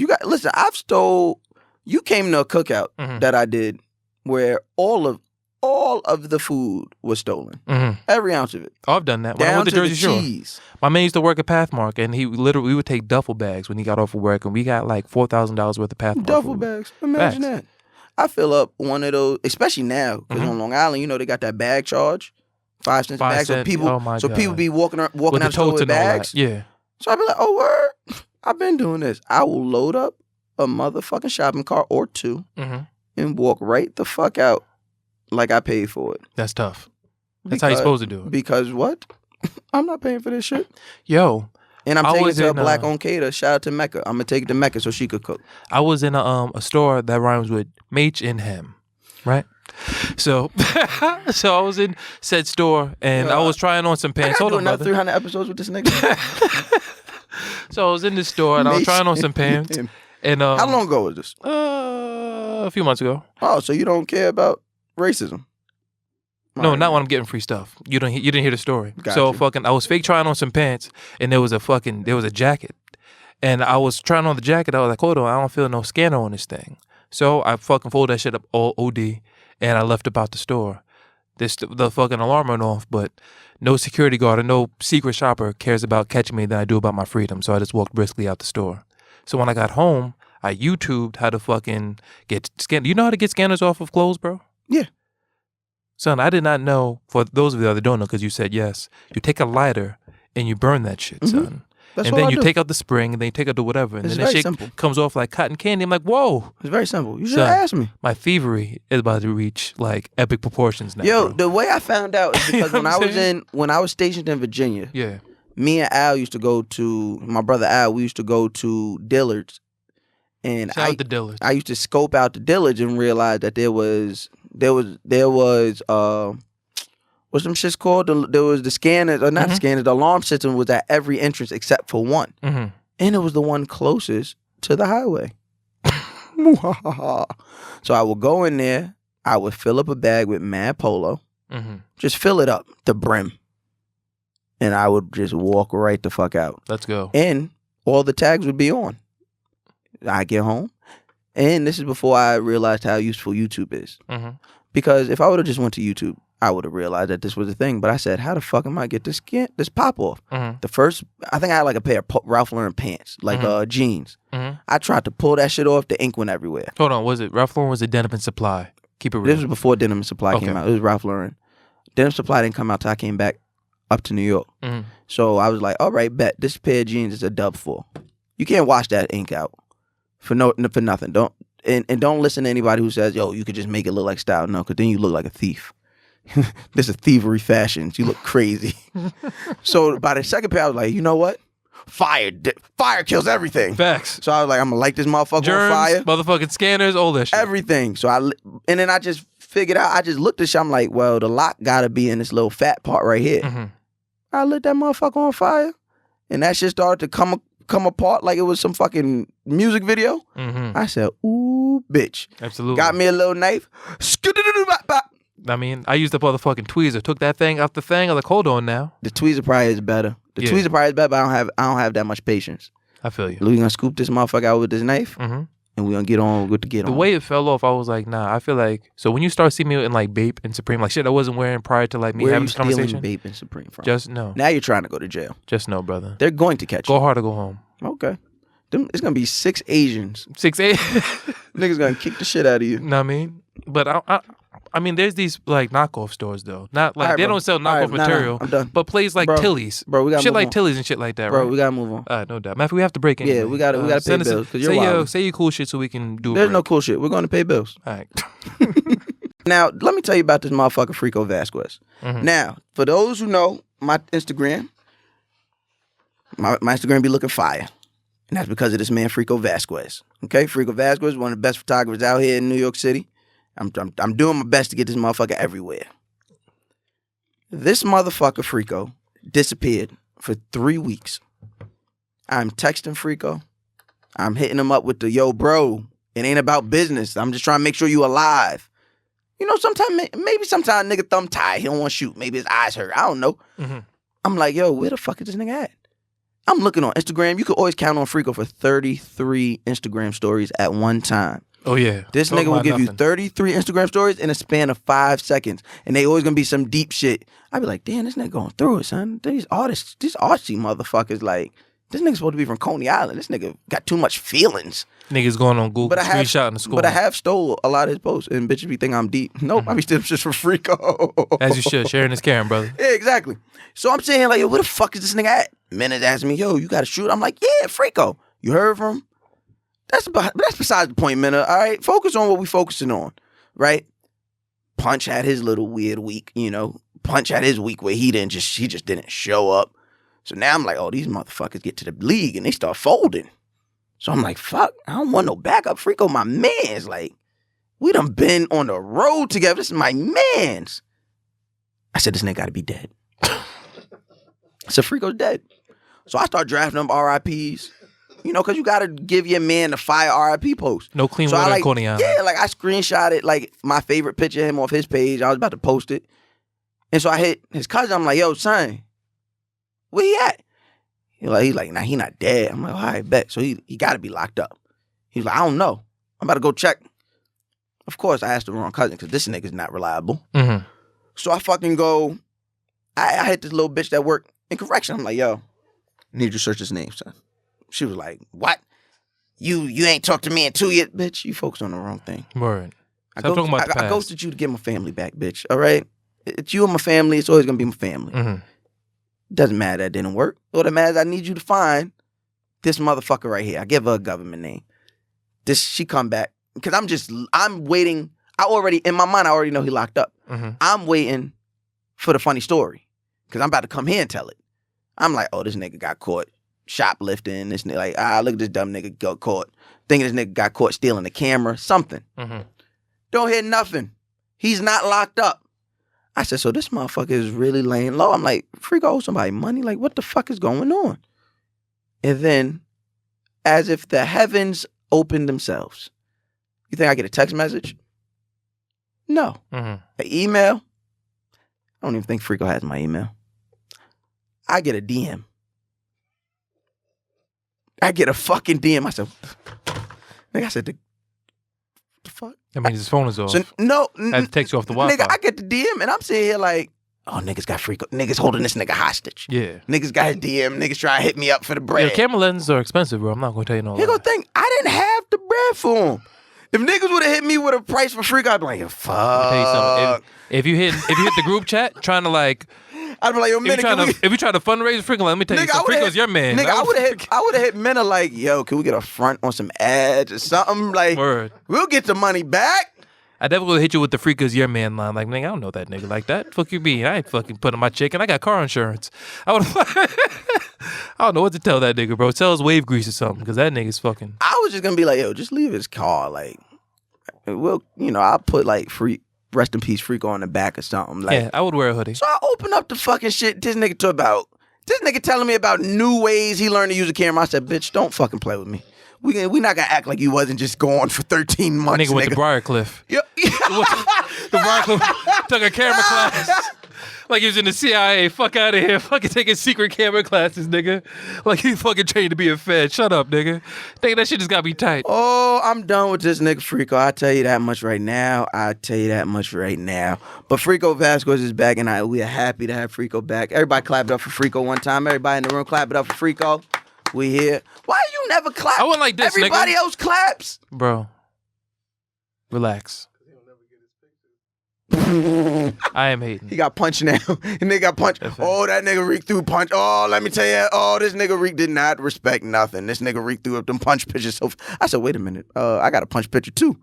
I've stole. You came to a cookout that I did where all of the food was stolen. Every ounce of it. Oh, I've done that. When I went to Jersey Shore. Cheese. My man used to work at Pathmark, and we would take duffel bags when he got off of work, and we got like $4,000 worth of Pathmark duffel food. Bags. Imagine that. I fill up one of those, especially now, because on Long Island, they got that bag charge, 5 cents a bag. So people be walking out the store with bags. Yeah. So I be like, oh word, I've been doing this. I will load up a motherfucking shopping cart or two and walk right the fuck out like I paid for it. That's tough. That's how you're supposed to do it. Because what? I'm not paying for this shit. Yo. And I'm taking it to a black-owned caterer. Shout out to Mecca. I'm going to take it to Mecca so she could cook. I was in a store that rhymes with Mach and Hem, right? So I was in said store and I was trying on some pants. Hold on, another brother. 300 episodes with this nigga. So I was in this store and I was trying on some pants. And how long ago was this? A few months ago. Oh, so you don't care about racism? No, not when I'm getting free stuff. You didn't hear the story. So I was fake trying on some pants and there was a jacket. And I was trying on the jacket. I was like, hold on, I don't feel no scanner on this thing. So I fucking folded that shit up all OD and I left about the store. The fucking alarm went off, but no security guard or no secret shopper cares about catching me than I do about my freedom. So I just walked briskly out the store. So when I got home, I YouTubed how to fucking get scanned. You know how to get scanners off of clothes, bro? Yeah. Son, I did not know, for those of you that don't know, because you said yes, you take a lighter and you burn that shit, son. And then you take out the spring and then you take out the whatever. And then that shit comes off like cotton candy. I'm like, whoa. It's very simple. You should have asked me. My thievery is about to reach like epic proportions now. Yo, bro. the way I found out is because when I was stationed in Virginia, me and Al used to go to, my brother Al, we used to go to Dillard's. And Shout out to Dillard's. I used to scope out the Dillard's and realize that there was what's them shits called? There was the scanners, or not the scanners, the alarm system was at every entrance except for one. And it was the one closest to the highway. So I would go in there, I would fill up a bag with Mad Polo, just fill it up, the brim. And I would just walk right the fuck out. Let's go. And all the tags would be on. I get home. And this is before I realized how useful YouTube is. Because if I would have just went to YouTube, I would have realized that this was a thing. But I said, how the fuck am I get this pop off? The first, I think I had like a pair of Ralph Lauren pants, like jeans. I tried to pull that shit off. The ink went everywhere. Hold on, was it Ralph Lauren or was it Denim and Supply? Keep it real. This was before Denim and Supply came out. It was Ralph Lauren. Denim and Supply didn't come out till I came back up to New York. So I was like, all right, bet. This pair of jeans is a dub for. You can't wash that ink out for nothing. Don't listen to anybody who says, yo, you could just make it look like style. No, because then you look like a thief. This is thievery fashions. You look crazy. So by the second pair, I was like, you know what? Fire kills everything. Facts. So I was like, I'm gonna light this motherfucker Germs, on fire. Motherfucking scanners, all that shit. Everything. And then I just figured out, I just looked at shit, I'm like, well, the lock gotta be in this little fat part right here. I lit that motherfucker on fire. And that shit started to come apart like it was some fucking music video. I said, ooh, bitch. Absolutely. Got me a little knife. I mean, I used up all the fucking tweezer. Took that thing out the thing. I was like, hold on now. The tweezer probably is better. Tweezer probably is better, but I don't have that much patience. I feel you. We gonna scoop this motherfucker out with this knife, and we gonna get on with the way it fell off. I was like, nah. I feel like, so when you start seeing me in like Bape and Supreme, like shit I wasn't wearing prior to like me having this conversation. Where are you stealing Bape and Supreme from? Just no. Now you're trying to go to jail. Just no, brother. They're going to catch you. Go hard or go home. Okay. It's gonna be 6 Asians. 6 Asians. Niggas gonna kick the shit out of you. Know what I mean? But I mean, there's these like knockoff stores though. Not like they don't sell knockoff material. I'm done. But places like Tilly's, bro. We got shit like Tilly's and shit like that, bro. Right? We gotta move on. No doubt. Matter, we have to break in. Yeah, we gotta pay bills. Say your cool shit so we can do. There's no cool shit. We're going to pay bills. All right. Now let me tell you about this motherfucker Frico Vasquez. Now, for those who know my Instagram, my Instagram be looking fire. And that's because of this man, Frico Vasquez. Okay? Frico Vasquez, one of the best photographers out here in New York City. I'm doing my best to get this motherfucker everywhere. This motherfucker, Frico, disappeared for 3 weeks. I'm texting Frico. I'm hitting him up with the, yo, bro, it ain't about business. I'm just trying to make sure you alive. You know, sometimes nigga thumb tied. He don't want to shoot. Maybe his eyes hurt. I don't know. I'm like, yo, where the fuck is this nigga at? I'm looking on Instagram. You could always count on Frico for 33 Instagram stories at one time. Oh, yeah. This nigga will give you 33 Instagram stories in a span of 5 seconds. And they always gonna be some deep shit. I be like, damn, this nigga going through it, son. These artsy motherfuckers, like, this nigga supposed to be from Coney Island. This nigga got too much feelings. Niggas going on Google, screenshotting the school. But I have stole a lot of his posts, and bitches be thinking I'm deep. Nope, I be stealing shit from Frico. As you should. Sharing is caring, brother. Yeah, exactly. So I'm saying, like, yo, where the fuck is this nigga at? Mena's asking me, yo, you got to shoot? I'm like, yeah, Frico. You heard from him? That's besides the point, Mena. All right, focus on what we focusing on, right? Punch had his little weird week, you know. Punch had his week where he just didn't show up. So now I'm like, oh, these motherfuckers get to the league and they start folding. So I'm like, fuck, I don't want no backup. Frico, my man's like, We done been on the road together. This is my mans. I said, this nigga gotta be dead. I said, Freako's dead. So I start drafting them RIPs. You know, because you got to give your man the fire RIP post. No clean water in Coney Island. Yeah, like I screenshotted like my favorite picture of him off his page. I was about to post it. And so I hit his cousin. I'm like, yo, son, where he at? He's like, nah, he not dead. I'm like, all right, bet. So he got to be locked up. He's like, I don't know. I'm about to go check. Of course, I asked the wrong cousin because this nigga's not reliable. Mm-hmm. So I fucking go, I hit this little bitch that worked in correction. I'm like, yo, I need you to search his name, son. She was like, what? You ain't talked to me in 2 years? Bitch, you focused on the wrong thing. Word. I ghosted you to get my family back, bitch. All right? It's you and my family. It's always going to be my family. Mm-hmm. Doesn't matter that didn't work. What it matters, I need you to find this motherfucker right here. I give her a government name. She come back. Because I'm waiting. In my mind, I already know he locked up. Mm-hmm. I'm waiting for the funny story. Because I'm about to come here and tell it. I'm like, oh, this nigga got caught shoplifting. This nigga, like, look at this dumb nigga got caught. Thinking this nigga got caught stealing the camera. Something. Mm-hmm. Don't hear nothing. He's not locked up. I said, so this motherfucker is really laying low. I'm like, Freak owe somebody money? Like, what the fuck is going on? And then, as if the heavens opened themselves. You think I get a text message? No. Mm-hmm. An email? I don't even think Freako has my email. I get a DM. I get a fucking DM. I said, the fuck? That means his phone is off. So, no. I had to text you off the Wi-Fi. Nigga, I get the DM and I'm sitting here like, oh, niggas got Freako. Niggas holding this nigga hostage. Yeah. Niggas got his DM. Niggas trying to hit me up for the bread. Yeah, camera lenses are expensive, bro. I'm not going to tell you no lie. He gonna think I didn't have the bread for him. If niggas would have hit me with a price for Freako, I'd be like, fuck. I'll tell you something. If you hit the group chat trying to like, I'd be like, yo, Mena, if you try to fundraise Freako, let me tell you, Freako's your man. Nigga, I would have hit Mena like, yo, can we get a front on some ads or something? Like, Word. We'll get the money back. I definitely would hit you with the Freako's your man line. Like, nigga, I don't know that nigga like that. Fuck you mean? I ain't fucking putting my chicken. I got car insurance. I don't know what to tell that nigga, bro. Tell his wave grease or something, because that nigga's fucking. I was just gonna be like, yo, just leave his car. Like, I'll put like rest in peace Freako on the back or something. Like, yeah, I would wear a hoodie. So I open up the fucking shit. This nigga telling me about new ways he learned to use a camera. I said, bitch, don't fucking play with me. We not gonna act like you wasn't just gone for 13 months. Nigga went to Briarcliff. Yep. The Briarcliff took a camera class. Like he was in the CIA. Fuck out of here. Fucking taking secret camera classes, nigga. Like he fucking trained to be a Fed. Shut up, nigga. Think that shit just gotta be tight. Oh, I'm done with this nigga Freako. I tell you that much right now. But Freako Vasquez is back, and we are happy to have Freako back. Everybody clapped up for Freako one time. Everybody in the room clap it up for Freako. We here. Why you never clap? I went like this, Everybody nigga. else claps. Bro, relax. I am hating. He got punched now. And they got punched. Oh, that nigga Reek threw punch. Oh, let me tell you. Oh, this nigga Reek did not respect nothing. This nigga Reek threw up them punch pitches. So I said, wait a minute. I got a punch pitcher too.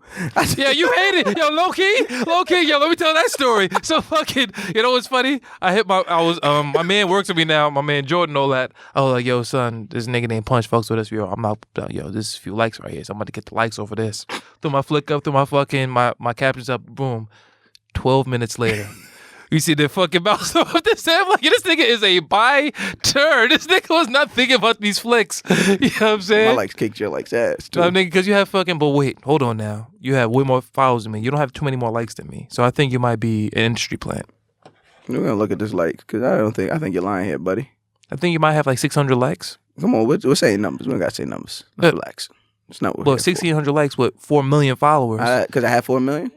Yeah, you hate it. Yo, low key. Yo, let me tell that story. So fucking, you know what's funny? My man works with me now. My man Jordan, all that. I was like, yo, son, this nigga named Punch fucks with us. Yo, I'm out. Yo, this is a few likes right here. So I'm about to get the likes over this. Throw my flick up, throw my fucking, my captions up, boom. 12 minutes later, you see the fucking mouse over this. I'm like, this nigga is a biter. This nigga was not thinking about these flicks. You know what I'm saying? My likes kicked your likes ass, too. Nigga, because you have fucking, but wait, hold on now. You have way more followers than me. You don't have too many more likes than me. So I think you might be an industry plant. We're going to look at this likes, because I think you're lying here, buddy. I think you might have like 600 likes. Come on, we're saying numbers. We don't got to say numbers. Let's relax. It's not what 1,600 likes with 4 million followers. Because I have 4 million?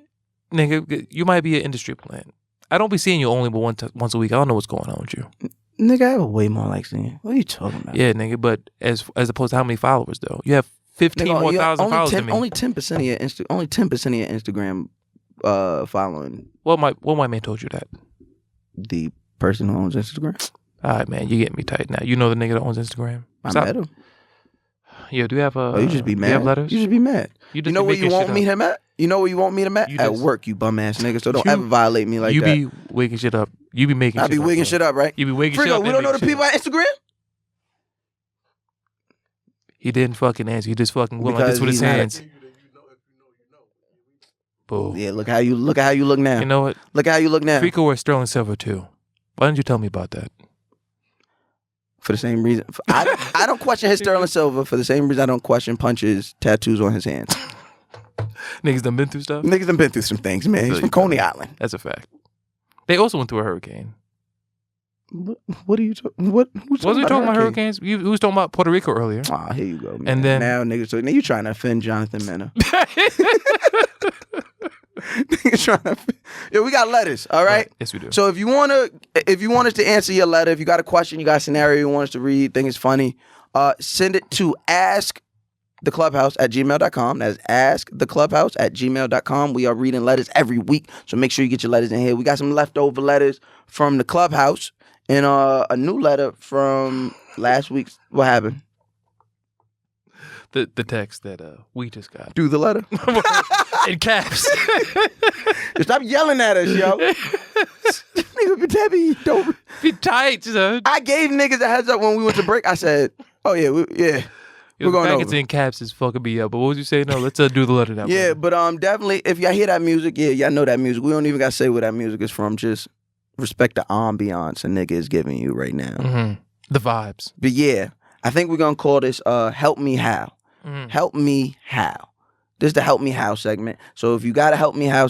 Nigga, you might be an industry plant. I don't be seeing you only but once a week. I don't know what's going on with you. Nigga, I have way more likes than you. What are you talking about? Yeah, nigga, but as opposed to how many followers though? You have 15 more thousand followers than me. Only 10% of your Instagram following. What my man told you that? The person who owns Instagram. All right, man, you getting me tight now. You know the nigga that owns Instagram. I met him. Yeah, do you have a? You just be mad. Do you have letters? You just be mad. You know where you won't meet him at? You know where you won't meet him at? At work, you bum ass nigga. So don't ever violate me like that. You be wigging shit up. You be making. I be wigging shit up, right? You be wigging shit up. We don't know the people at Instagram. He didn't fucking answer. He just fucking went like this with his hands. Boo. Yeah, look how you look now. You know what? Look how you look now. Freako wears sterling silver too. Why didn't you tell me about that? For the same reason. I don't question his sterling silver for the same reason I don't question Punch's tattoos on his hands. Niggas done been through stuff? Niggas done been through some things, man. He's from Coney Island. That's a fact. They also went through a hurricane. What are you talking? Wasn't we talking about hurricanes? You was talking about Puerto Rico earlier. Ah, here you go, man. And then now niggas, you trying to offend Jonathan Mena. Niggas trying to. Yo, we got letters. All right. Yes, we do. So if you want us to answer your letter, if you got a question, you got a scenario you want us to read, think it's funny, send it to asktheclubhouse@gmail.com. That's asktheclubhouse@gmail.com. We are reading letters every week, so make sure you get your letters in here. We got some leftover letters from the Clubhouse and a new letter from last week's. What happened? The text that we just got. Do the letter. In caps. Stop yelling at us, yo. Nigga, Tabia, don't be tight, son. I gave niggas a heads up when we went to break. I said, "Oh yeah, we're going over." It's in caps is fucking me up. But what was you saying? No, let's do the letter now. Yeah, but definitely, if y'all hear that music, y'all know that music. We don't even gotta say where that music is from. Just respect the ambiance a nigga is giving you right now. Mm-hmm. The vibes. But yeah, I think we're gonna call this "Help Me How." Mm-hmm. Help me how. This is the Help Me How segment. So if you got a Help Me How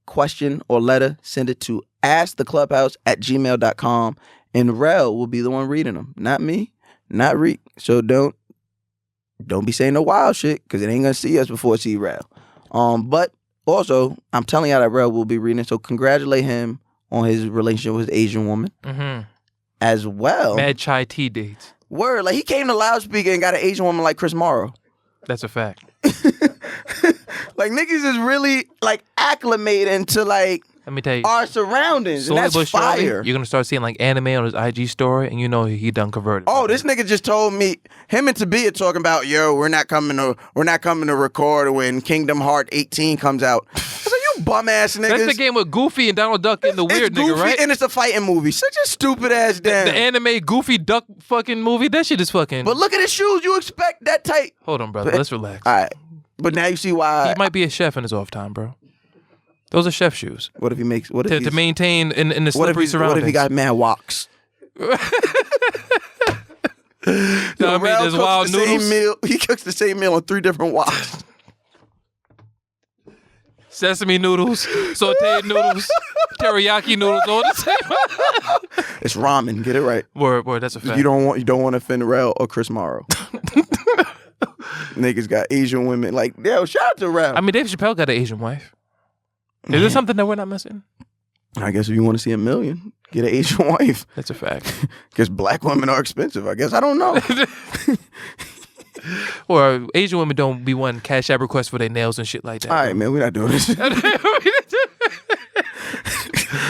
question or letter, send it to asktheclubhouse@gmail.com, and Rell will be the one reading them. Not me, not Reek. So don't be saying no wild shit, because it ain't gonna see us before it see Rell. But also, I'm telling y'all that Rell will be reading it, so congratulate him on his relationship with his Asian woman. Mm-hmm. As well. Mad chai tea dates. Word, like he came to Loudspeaker and got an Asian woman like Chris Morrow. That's a fact. Like niggas is really like acclimating to like, let me tell you, our surroundings, and that's fire. You're gonna start seeing like anime on his IG story, and you know he done converted. Oh, this nigga just told me him and Tabia talking about, yo, we're not coming to record when Kingdom Heart 18 comes out. I said, you bum ass niggas. That's the game with Goofy and Donald Duck and the weird Goofy, nigga, right? And it's a fighting movie. Such a stupid ass damn. The anime Goofy Duck fucking movie. That shit is fucking. But look at his shoes. You expect that tight? Hold on, brother. Let's relax. All right. But now you see why he might be a chef in his off time, bro. Those are chef shoes. What if he makes? What if to maintain in the slippery surroundings? What if he got mad woks? No, I mean, there's wild noodles. He cooks the same meal on 3 different woks. Sesame noodles, sauteed noodles, teriyaki noodles, all the same. It's ramen. Get it right. Word. That's a fact. You don't want to offend Rell or Chris Morrow. Niggas got Asian women. Like, yo, shout out to Rell. I mean, Dave Chappelle got an Asian wife. Is there something that we're not missing? I guess if you want to see a million, get an Asian wife. That's a fact. Because black women are expensive. I guess I don't know. Or Asian women don't be wanting cash app requests for their nails and shit like that. All right, man, we're not doing this.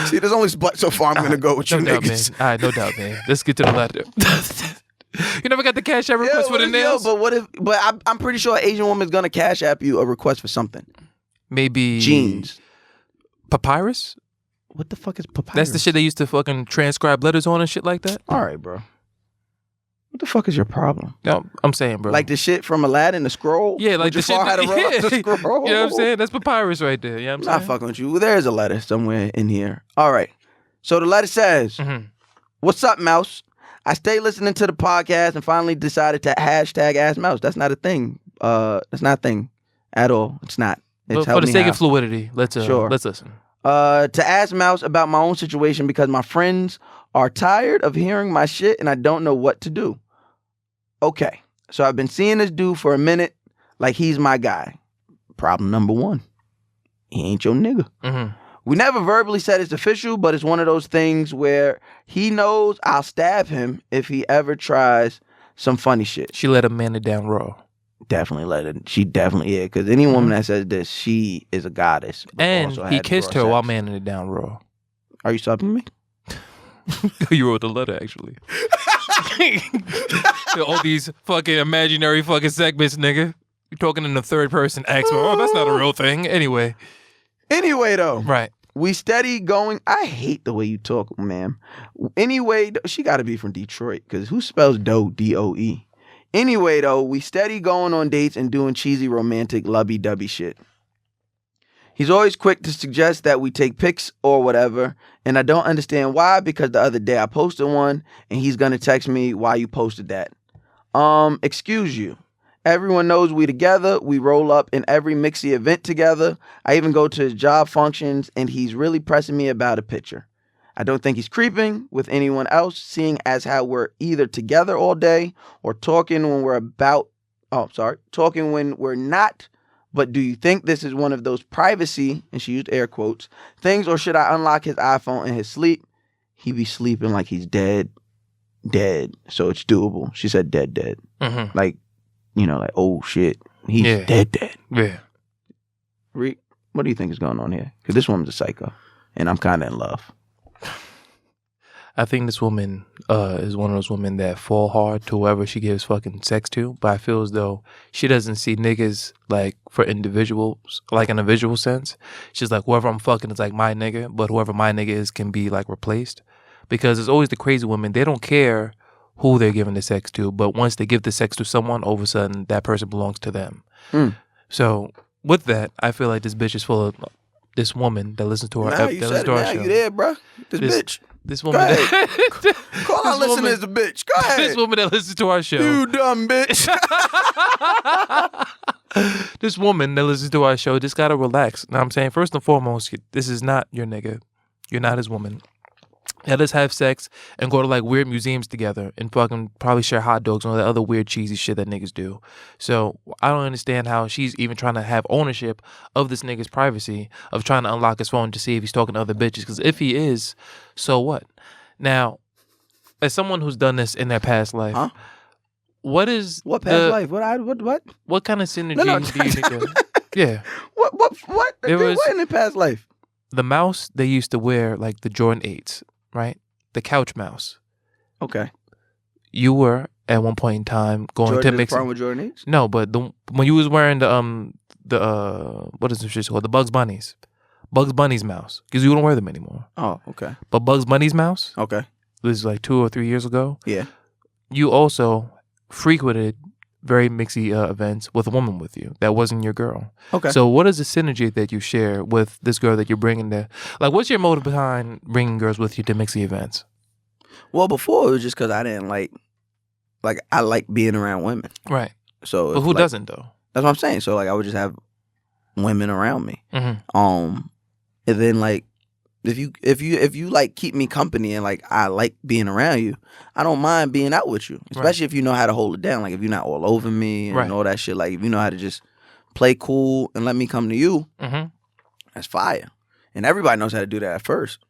See, there's only so far I'm gonna go with you niggas. Man. All right, no doubt, man. Let's get to the letter. You never got the cash app request for the nails? But I'm pretty sure an Asian woman's gonna cash app you a request for something. Maybe jeans. Papyrus? What the fuck is papyrus? That's the shit they used to fucking transcribe letters on and shit like that? All right, bro. What the fuck is your problem? No, I'm saying, bro. Like the shit from Aladdin, the scroll? Yeah, like the shit. Had to roll up the scroll. You know what I'm saying? That's papyrus right there. You know what I'm saying? Not fucking with you. Well, there is a letter somewhere in here. All right. So the letter says, What's up, Mouse? I stay listening to the podcast and finally decided to hashtag Ask Mouse. That's not a thing. That's not a thing at all. It's not. It's but for the sake of fluidity, let's listen. To ask Mouse about my own situation because my friends are tired of hearing my shit and I don't know what to do. Okay, so I've been seeing this dude for a minute like he's my guy. Problem number 1, he ain't your nigga. Mm-hmm. We never verbally said it's official, but it's one of those things where he knows I'll stab him if he ever tries some funny shit. She let him man it down raw. Definitely let it. She definitely, because any woman that says this, she is a goddess. And he kissed her while manning it down raw. Are you stopping me? You wrote the letter, actually. All these fucking imaginary fucking segments, nigga. You're talking in the third person accent. Oh, that's not a real thing. Anyway, though. Right. We steady going. I hate the way you talk, ma'am. Anyway, she got to be from Detroit, because who spells doe, D-O-E? Anyway, though, we steady going on dates and doing cheesy romantic lovey-dovey shit. He's always quick to suggest that we take pics or whatever, and I don't understand why, because the other day I posted one, and he's gonna text me why you posted that. Excuse you. Everyone knows we together. We roll up in every mixy event together. I even go to his job functions, and he's really pressing me about a picture. I don't think he's creeping with anyone else, seeing as how we're either together all day or talking when we're not. But do you think this is one of those privacy, and she used air quotes, things, or should I unlock his iPhone in his sleep? He be sleeping like he's dead, so it's doable. She said dead. Mm-hmm. Like, like, oh shit, he's dead. Yeah. Reek, what do you think is going on here? Because this woman's a psycho, and I'm kind of in love. I think this woman is one of those women that fall hard to whoever she gives fucking sex to, but I feel as though she doesn't see niggas like for individuals, like in a visual sense. She's like, whoever I'm fucking is like my nigga, but whoever my nigga is can be like replaced. Because it's always the crazy women, they don't care who they're giving the sex to, but once they give the sex to someone, all of a sudden that person belongs to them. So with that, I feel like this bitch is full of this woman that listens to her, show. You there, bro? This bitch. This woman. Call our listeners a bitch. Go ahead. This woman that listens to our show. You dumb bitch. This woman that listens to our show just gotta relax. Now I'm saying, first and foremost, this is not your nigga. You're not his woman. Let us have sex and go to like weird museums together and fucking probably share hot dogs and all that other weird cheesy shit that niggas do. So I don't understand how she's even trying to have ownership of this nigga's privacy, of trying to unlock his phone to see if he's talking to other bitches. Because if he is, so what? Now, as someone who's done this in their past life, what past life? What kind of synergy do you think? Yeah. What in the past life? The mouse they used to wear, like the Jordan 8s. Right? The couch mouse. Okay. You were at one point in time going to mix. With Jordan 8s? No, but when you was wearing the what is this shit called? The Bugs Bunnies. Bugs Bunny's mouse. Because you don't wear them anymore. Oh, okay. But Bugs Bunny's mouse? Okay. This is like 2 or 3 years ago. Yeah. You also frequented very mixy events with a woman with you that wasn't your girl. Okay. So what is the synergy that you share with this girl that you're bringing there? Like, what's your motive behind bringing girls with you to mixy events? Well, before it was just because I didn't I like being around women. Right. So, but who doesn't though? That's what I'm saying. So like I would just have women around me. Mm-hmm. And then like if you like keep me company and like I like being around you, I don't mind being out with you. Especially if you know how to hold it down. Like if you're not all over me and all that shit. Like if you know how to just play cool and let me come to you, that's fire. And everybody knows how to do that at first.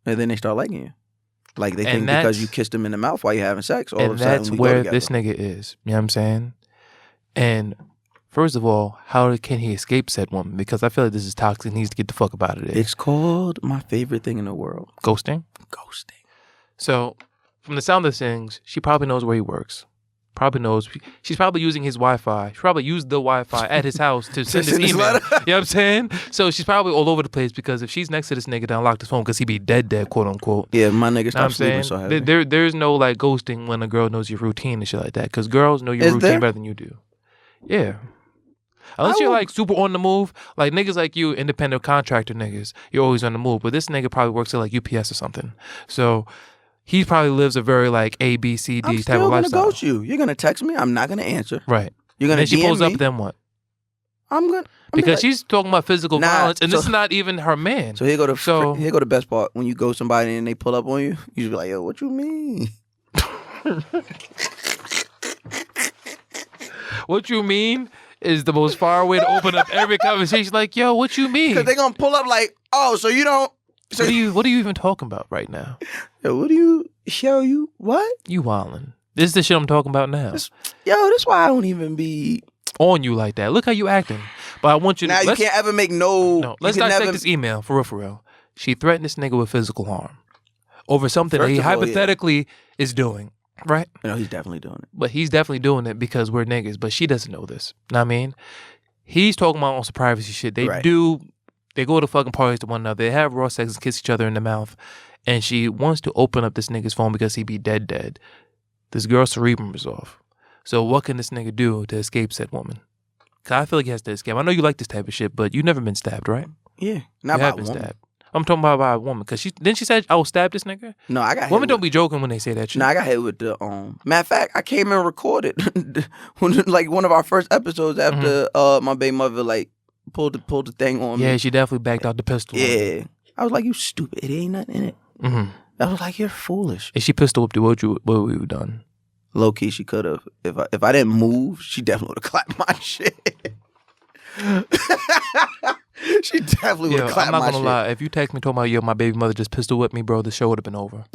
And then they start liking you. Like they think because you kissed them in the mouth while you're having sex, all of a sudden that's we where go together. this nigga is. You know what I'm saying? And first of all, how can he escape said woman? Because I feel like this is toxic. He needs to get the fuck up out of there. It's called my favorite thing in the world. Ghosting? Ghosting. So, from the sound of things, she probably knows where he works. Probably knows. She's probably using his Wi-Fi. She probably used the Wi-Fi at his house to send his email. You know what I'm saying? So she's probably all over the place because if she's next to this nigga, to unlock his phone because he be dead, quote unquote. Yeah, my nigga stop sleeping so heavy. There's no like ghosting when a girl knows your routine and shit like that because girls know your routine better than you do. Yeah. Unless you're like super on the move, like niggas like you, independent contractor niggas, you're always on the move. But this nigga probably works at like UPS or something. So he probably lives a very like A, B, C, D type of lifestyle. I'm still gonna ghost you. You're gonna text me. I'm not gonna answer. Right. You're gonna. And then she pulls me. up. Then what? I'm gonna. Because she's talking about physical violence, and this is not even her man. So here go the best part. When you ghost somebody and they pull up on you, you just be like, "Yo, what you mean?" What you mean is the most far way to open up every conversation. Like, yo, what you mean? Because they're gonna pull up like, "Oh, so you don't." So what are you even talking about right now? Yo, what do you show you? What? You wildin'. This is the shit I'm talking about now. That's why I don't even be on you like that. Look how you acting. But I want you to... Now you can't ever make no... Let's dissect this email, for real. She threatened this nigga with physical harm over something that he hypothetically is doing, right? No, he's definitely doing it. But he's definitely doing it because we're niggas, but she doesn't know this. Know what I mean? He's talking about on some privacy shit. They go to fucking parties to one another. They have raw sex and kiss each other in the mouth. And she wants to open up this nigga's phone because he be dead. This girl's cerebrum is off. So what can this nigga do to escape said woman? Cause I feel like he has to escape. I know you like this type of shit, but you've never been stabbed, right? Yeah, not by a woman. Stabbed. I'm talking about by a woman. Cause she said, "I will stab this nigga." No, I got. Women don't be joking when they say that shit. No, I got hit with the. Matter of fact, I came and recorded like one of our first episodes after my baby mother like pulled the thing on me. Yeah, she definitely backed out the pistol. Yeah, I was like, "You stupid! It ain't nothing in it." I was like, "You're foolish." If she pistol whipped you, what would you have done? Low key, she could have. If I didn't move, she definitely would have clapped my shit. She definitely would have clapped my shit. I'm not gonna lie. If you text me talking about, yo, my baby mother just pistol whipped me, bro, the show would have been over.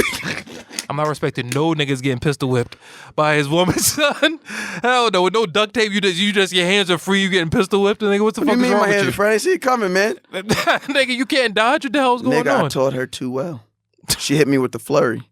I'm not respecting no niggas getting pistol whipped by his woman's son. Hell no, with no duct tape, you just your hands are free, you getting pistol whipped. And nigga, what the fuck is wrong with you? What do you mean my hands are free? I didn't see it coming, man. Nigga, you can't dodge. What the hell's going on? Nigga, I taught her too well. She hit me with the flurry.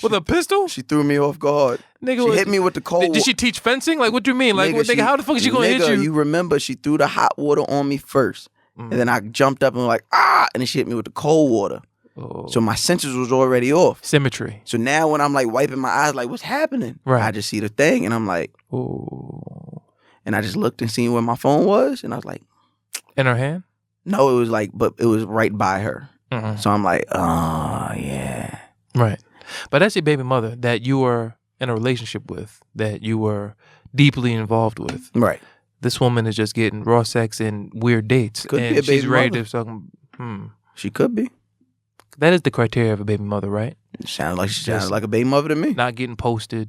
With a pistol? She threw me off guard. Nigga, she hit me with the cold. Did she teach fencing? Like, what do you mean? Like, nigga, how the fuck is she gonna hit you? You remember she threw the hot water on me first, and then I jumped up and was like, and then she hit me with the cold water. Oh. So my senses was already off. Symmetry. So now when I'm like wiping my eyes, like, what's happening? Right. I just see the thing, and I'm like, oh. And I just looked and seen where my phone was, and I was like, in her hand? No, it was like, but it was right by her. So I'm like, oh yeah. Right. But that's your baby mother that you were in a relationship with, that you were deeply involved with. Right. This woman is just getting raw sex and weird dates. Could and be a baby she's ready mother. to suck. She could be. That is the criteria of a baby mother, right? Sounds like a baby mother to me. Not getting posted,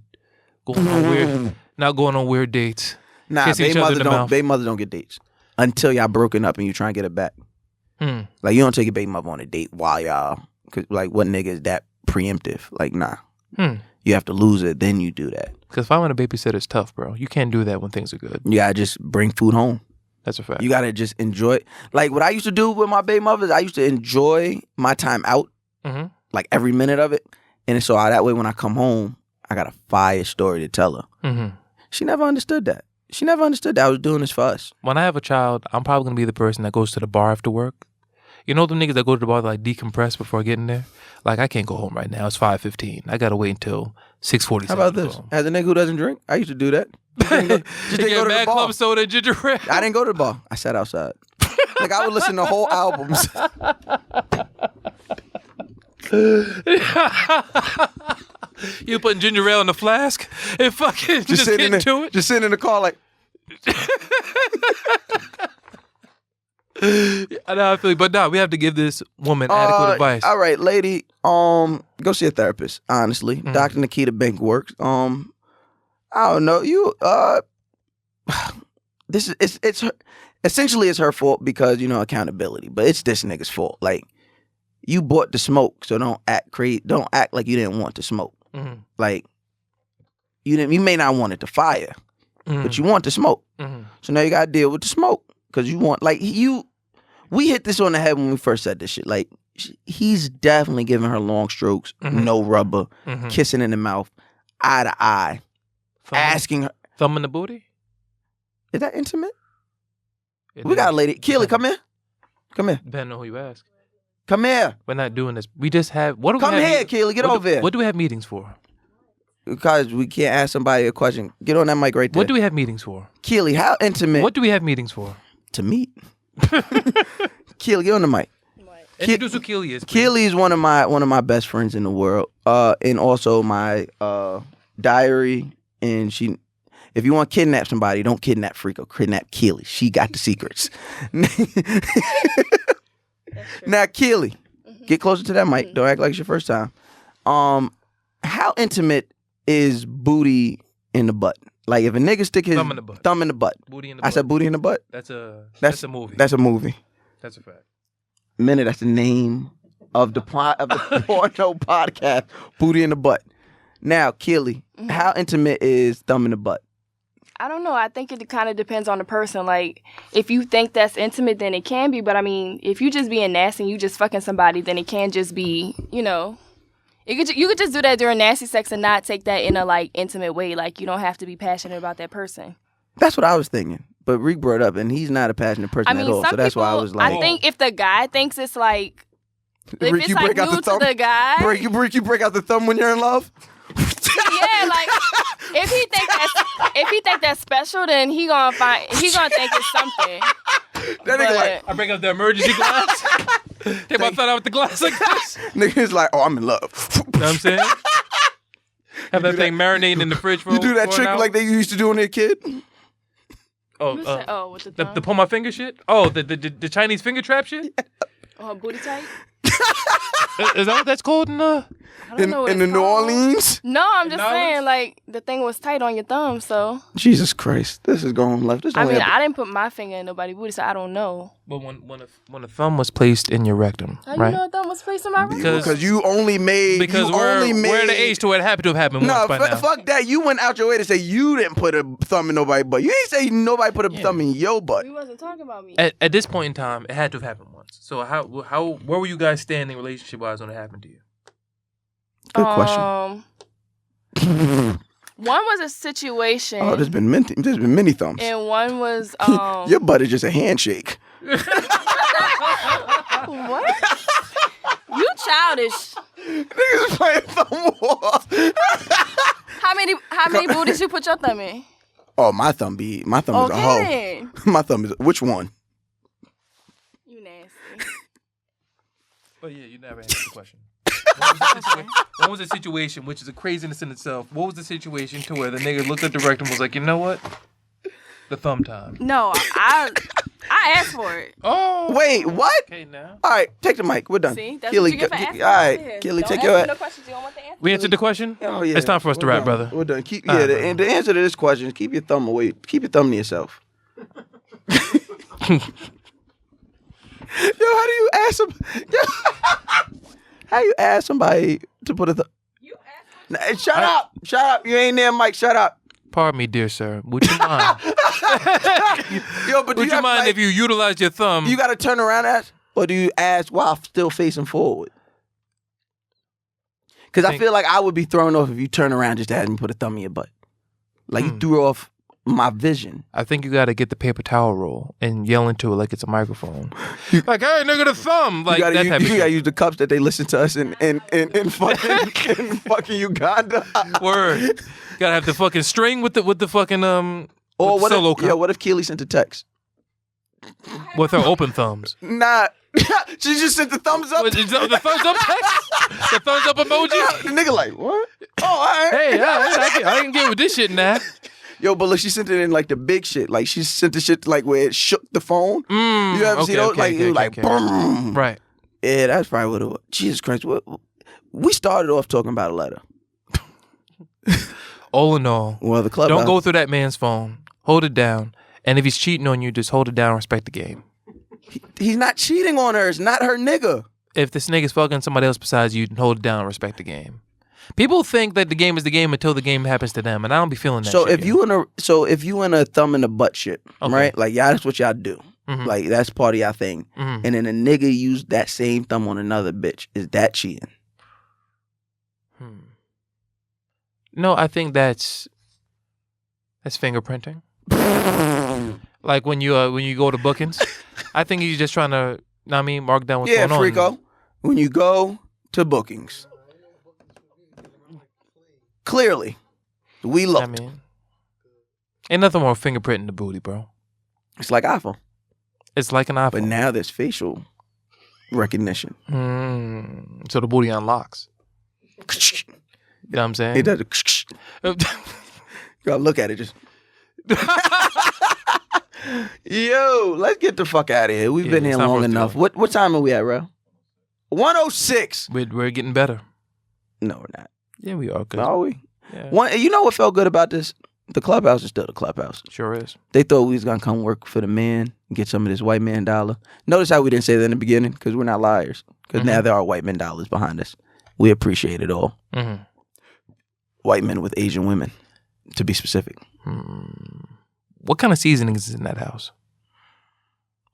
not going on weird dates. Nah, baby mother don't get dates until y'all broken up and you try and get it back. Like, you don't take your baby mother on a date while y'all, cause like, what nigga is that preemptive? Like, nah. You have to lose it, then you do that. Because finding a babysitter is tough, bro. You can't do that when things are good. You gotta just bring food home. That's a fact. You gotta just enjoy. Like, what I used to do with my baby mothers, I used to enjoy my time out, like every minute of it. And so that way, when I come home, I got a fire story to tell her. She never understood that. She never understood that I was doing this for us. When I have a child, I'm probably going to be the person that goes to the bar after work. You know them niggas that go to the bar to like decompress before getting there? Like, I can't go home right now. It's 5:15. I got to wait until 6:47. How about this? As a nigga who doesn't drink, I used to do that. Just didn't go to the bar. Club soda and ginger ale. I didn't go to the bar. I sat outside. Like, I would listen to whole albums. You putting ginger ale in the flask and fucking just getting into it? Just sitting in the car like... I know how I feel, but nah, we have to give this woman adequate advice. All right, lady, go see a therapist. Honestly, Dr. Nikita Bank works. I don't know you. This is it's her, essentially it's her fault because accountability, but it's this nigga's fault. Like, you bought the smoke, so don't act like you didn't want to smoke. Like, you may not want it to fire, but you want the smoke. So now you gotta deal with the smoke. Cause you want, like, we hit this on the head when we first said this shit. Like, he's definitely giving her long strokes, no rubber, kissing in the mouth, eye to eye, asking her. Thumb in the booty? Is that intimate? We got a lady. Keely, come here. Come here. Depending on who you ask. Come here. We're not doing this. We just have, what do we Come have? here, Keely, get over here. What do we have meetings for? Because we can't ask somebody a question. Get on that mic right there. What do we have meetings for? Keely, how intimate? What do we have meetings for? To meet. Keely, get on the mic. Introduce who Keely is. Keely is one of my best friends in the world, and also my diary. And if you want to kidnap somebody, don't kidnap Freako. Kidnap Keely. She got the secrets. Now, Keely, get closer to that mic. Don't act like it's your first time. How intimate is booty in the butt? Like, if a nigga stick his thumb in the butt. Booty in the butt. I said booty in the butt? That's a movie. That's a movie. That's a fact. Mena, that's the name of the porno podcast. Booty in the butt. Now, Keely, how intimate is thumb in the butt? I don't know. I think it kind of depends on the person. Like, if you think that's intimate, then it can be. But, I mean, if you just being nasty and you just fucking somebody, then it can just be, You could just do that during nasty sex and not take that in a, like, intimate way. Like, you don't have to be passionate about that person. That's what I was thinking. But Reek brought up, and he's not a passionate person at all. So that's why I was like... I think if the guy thinks it's like... If Reek, it's like new to the guy... Reek, you break out the thumb when you're in love? Yeah, like if he think that's special, then he gonna think it's something. That nigga like, I bring up the emergency glass. Take my thumb out with the glass like this. Nigga's like, oh, I'm in love. You know what I'm saying? Have that thing marinating in the fridge for You do that for trick an hour? like they used to do when they were a kid? With the thumb? The pull my finger shit? Oh, the Chinese finger trap shit? Oh, booty tight? Is that what that's called in I don't know what In it's the New called. Orleans? No, I'm just Knowledge? saying, like, the thing was tight on your thumb, so. Jesus Christ. This is going left. This I only mean, happened- I didn't put my finger in nobody's booty, so I don't know. But when a thumb was placed in your rectum, How right? you know a thumb was placed in my rectum? Because you only made... Because we're at the age to where it happened to have happened No, once by now. fuck that. You went out your way to say you didn't put a thumb in nobody's butt. You ain't say nobody put a thumb in your butt. We wasn't talking about me. At this point in time, it had to have happened once. So where were you guys standing relationship wise when it happened to you? Good question. One was a situation. Oh, there's been many thumbs. And one was Your butt is just a handshake. what? You childish. Niggas playing thumb war. How many booties you put your thumb in? Oh, my thumb is a hoe. Okay. My thumb is which one? You nasty. But yeah, you never answered the question. What was the situation, which is a craziness in itself? What was the situation to where the nigga looked at the rectum and was like, you know what? The thumb time. No, I asked for it. Oh. Wait, what? Okay, now. All right, take the mic. We're done. See, that's Keely, what you get for asking. all right, questions. Keely, Don't take ask your me ass. no questions you don't want to answer. We answered the question? Oh, yeah. It's time for us to We're wrap, done. brother. We're done. Keep, All right, the brother. answer to this question is keep your thumb away. Keep your thumb to yourself. Yo, how do you ask some? How you ask somebody to put a thumb? You asked. Shut up! Shut up! You ain't there, Mike. Shut up. Pardon me, dear sir. Would you mind? Yo, but Would you mind if you utilize your thumb? You got to turn around and ask, or do you ask while still facing forward? Because I feel like I would be thrown off if you turn around just to have me put a thumb in your butt. Like you threw off my vision. I think you got to get the paper towel roll and yell into it like it's a microphone. Like, hey, nigga, the thumb. Like, that type of You shit. gotta use the cups that they listen to us in fucking Uganda. Word. Gotta have the fucking string with the fucking Or what solo if, cup. yeah, what if Keely sent a text? With her open thumbs. Nah. She just sent the thumbs up. The thumbs up text? The thumbs up emoji? The nigga like, what? Oh, all right. Hey, I can get with this shit now. Yo, but look, she sent it in like the big shit. Like she sent the shit like where it shook the phone. You ever see those? Like it was like boom. Right. Yeah, that's probably what it was. Jesus Christ. We started off talking about a letter. All in all, Well, the club. don't go through that man's phone. Hold it down. And if he's cheating on you, just hold it down and respect the game. He's not cheating on her. It's not her nigga. If this nigga's fucking somebody else besides you, hold it down and respect the game. People think that the game is the game until the game happens to them, and I don't be feeling that. So shit, if you in a thumb in the butt shit, Okay. right? Like y'all, that's what y'all do. Mhm. Like that's part of y'all thing. Mhm. And then a nigga used that same thumb on another bitch. Is that cheating? No, I think that's fingerprinting. Like when you go to bookings, I think he's just trying to, mark down what's going on. Yeah, Frico. When you go to bookings, clearly, we look. Ain't nothing more fingerprinting the booty, bro. It's like iPhone. It's like an iPhone. But now there's facial recognition. So the booty unlocks. You know what I'm saying? It does. You gotta look at it. Just. Yo, let's get the fuck out of here. We've been here it's time for long us to enough. go. What time are we at, Rell? 106. We're getting better. No, we're not. Yeah, we are. Are we? Yeah. You know what felt good about this? The Clubhouse is still the Clubhouse. Sure is. They thought we was gonna come work for the man and get some of this white man dollar. Notice how we didn't say that in the beginning because we're not liars. Because now there are white men dollars behind us. We appreciate it all. Mm-hmm. White men with Asian women, to be specific. What kind of seasonings is in that house?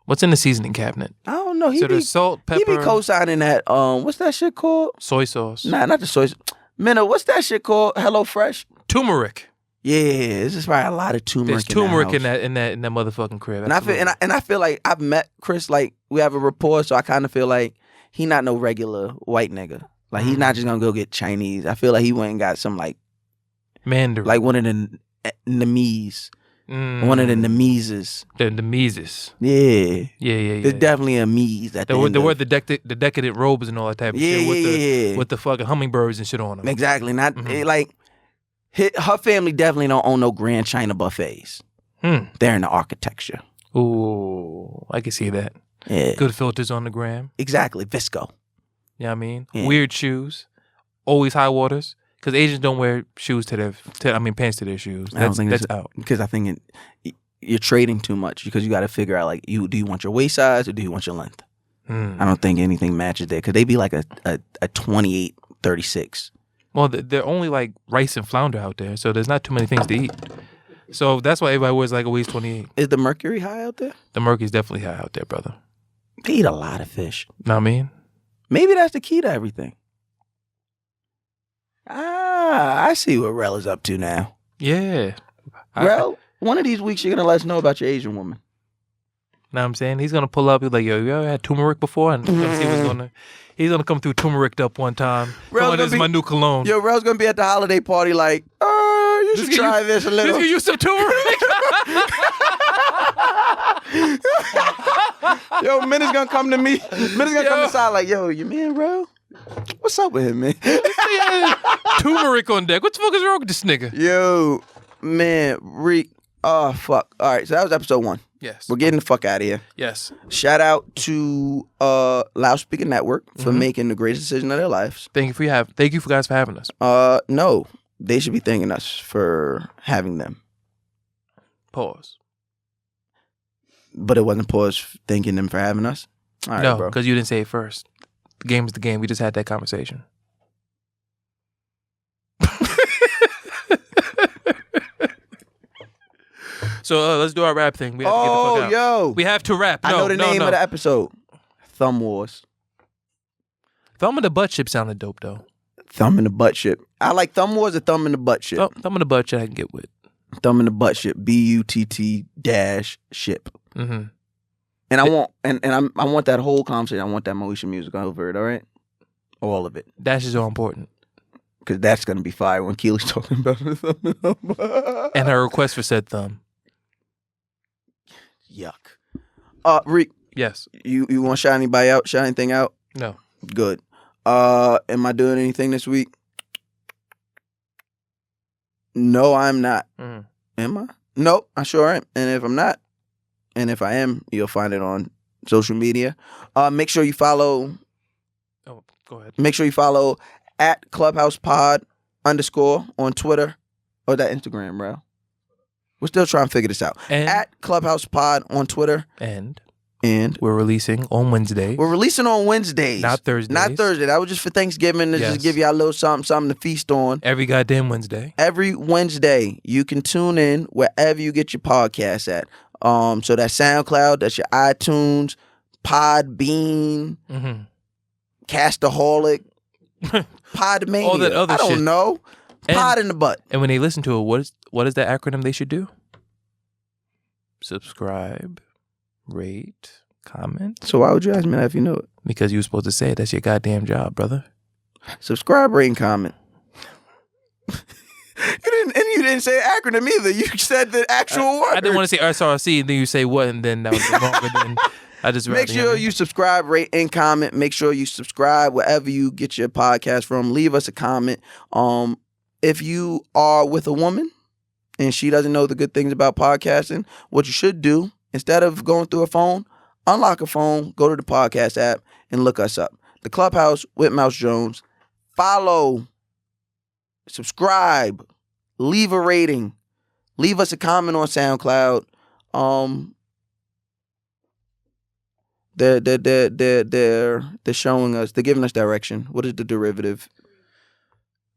What's in the seasoning cabinet? I don't know. So there's salt, He be pepper, co-signing that. What's that shit called? soy sauce, Nah, not the soy. Mena, what's that shit called? Hello Fresh. turmeric. Yeah, this is probably a lot of turmeric. There's turmeric in in that motherfucking crib. And I feel like I've met Chris. Like we have a rapport, so I kind of feel like he not no regular white nigga. Like he's not just gonna go get Chinese. I feel like he went and got some like Mandarin. Like one of the Nemes. One of the Nemeses. The Mises. Yeah. Yeah. There's definitely a Mies. There were the decadent robes and all that type of shit with the fucking hummingbirds and shit on them. Exactly. Not her family definitely don't own no Grand China buffets. They're in the architecture. Ooh, I can see that. Yeah. Good filters on the gram. Exactly. Visco. You know what I mean? Yeah. Weird shoes. Always high waters. Because Asians don't wear shoes pants to their shoes. That's out. Because I think you're trading too much. Because you got to figure out, like, do you want your waist size or do you want your length? I don't think anything matches there. Because they be like a 28, 36. Well, they're only like rice and flounder out there. So there's not too many things to eat. So that's why everybody wears like a waist 28. Is the mercury high out there? The mercury's definitely high out there, brother. They eat a lot of fish. Know what I mean? Maybe that's the key to everything. I see what Rell is up to now. Yeah. Rell, one of these weeks you're going to let us know about your Asian woman. Know what I'm saying? He's going to pull up. He's like, yo, you ever had turmeric before? And he's going to come through turmeric up one time. This is my new cologne. Yo, Rell's going to be at the holiday party like, you should try this a little. Just use some turmeric. Yo, Mena's going to come to me. Mena's going to come inside like, yo, you man, Rell? What's up with him, man? Turmeric on deck. What the fuck is wrong with this nigga? Yo, man, Reek. Oh, fuck. All right, so that was episode 1. Yes. We're getting the fuck out of here. Yes. Shout out to Loudspeaker Network for making the greatest decision of their lives. Thank you guys for having us. No, they should be thanking us for having them. Pause. But it wasn't pause thanking them for having us? All right, no, bro. because you didn't say it first. The game is the game. We just had that conversation. So let's do our rap thing. We have to get the fuck out. Yo. We have to rap. I know the name of the episode. Thumb Wars. Thumb in the butt ship sounded dope, though. Thumb in the butt ship. I like Thumb Wars or Thumb in the butt ship. Thumb in the butt ship I can get with. Thumb in the butt ship. BUTT-ship. Mm-hmm. And I want I want that whole conversation. I want that Moesha music over it, all right? All of it. Dash is so important. Because that's going to be fire when Keely's talking about it. And her request for said thumb. Yuck. Reek. Yes. You want to shout anybody out? Shout anything out? No. Good. Am I doing anything this week? No, I'm not. Mm. Am I? Nope, I sure am. And if I'm not, and if I am, you'll find it on social media. Make sure you follow. Oh, go ahead. Make sure you follow at clubhousepod_ on Twitter or that Instagram, bro. We're still trying to figure this out. And at clubhousepod on Twitter. And we're releasing on Wednesday. We're releasing on Wednesdays. Not Thursdays. Not Thursday. That was just for Thanksgiving to just give y'all a little something to feast on. Every goddamn Wednesday. Every Wednesday. You can tune in wherever you get your podcasts at. So that's SoundCloud, that's your iTunes, Podbean, Castaholic, Podmania. All that other shit. I don't know. Pod in the butt. And when they listen to it, what is that acronym they should do? Subscribe, rate, comment. So why would you ask me that if you know it? Because you were supposed to say it. That's your goddamn job, brother. Subscribe, rate, and comment. You didn't say acronym either. You said the actual word. I didn't want to say SRC, and then you say what, and then that was longer than I just Make sure you subscribe, rate, and comment. Make sure you subscribe wherever you get your podcast from. Leave us a comment. If you are with a woman and she doesn't know the good things about podcasting, what you should do, instead of going through a phone, unlock a phone, go to the podcast app, and look us up. The Clubhouse with Mouse Jones. Follow, subscribe, leave a rating, leave us a comment on SoundCloud. They're showing us, they're giving us direction. What is the derivative?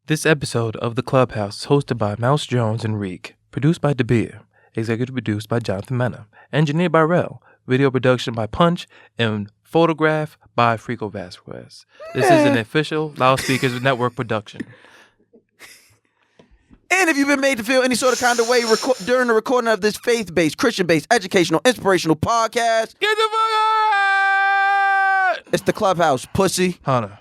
This episode of The Clubhouse is hosted by Mouse Jones and Reek, produced by Tabia, executive produced by Jonathan Mena, engineered by Rell, video production by Punch, and photograph by Frico Vasquez. This is an official Loudspeakers Network production. And if you've been made to feel any sort of kind of way during the recording of this faith-based, Christian-based, educational, inspirational podcast, Get the fuck out! It's The Clubhouse, pussy. Hunter.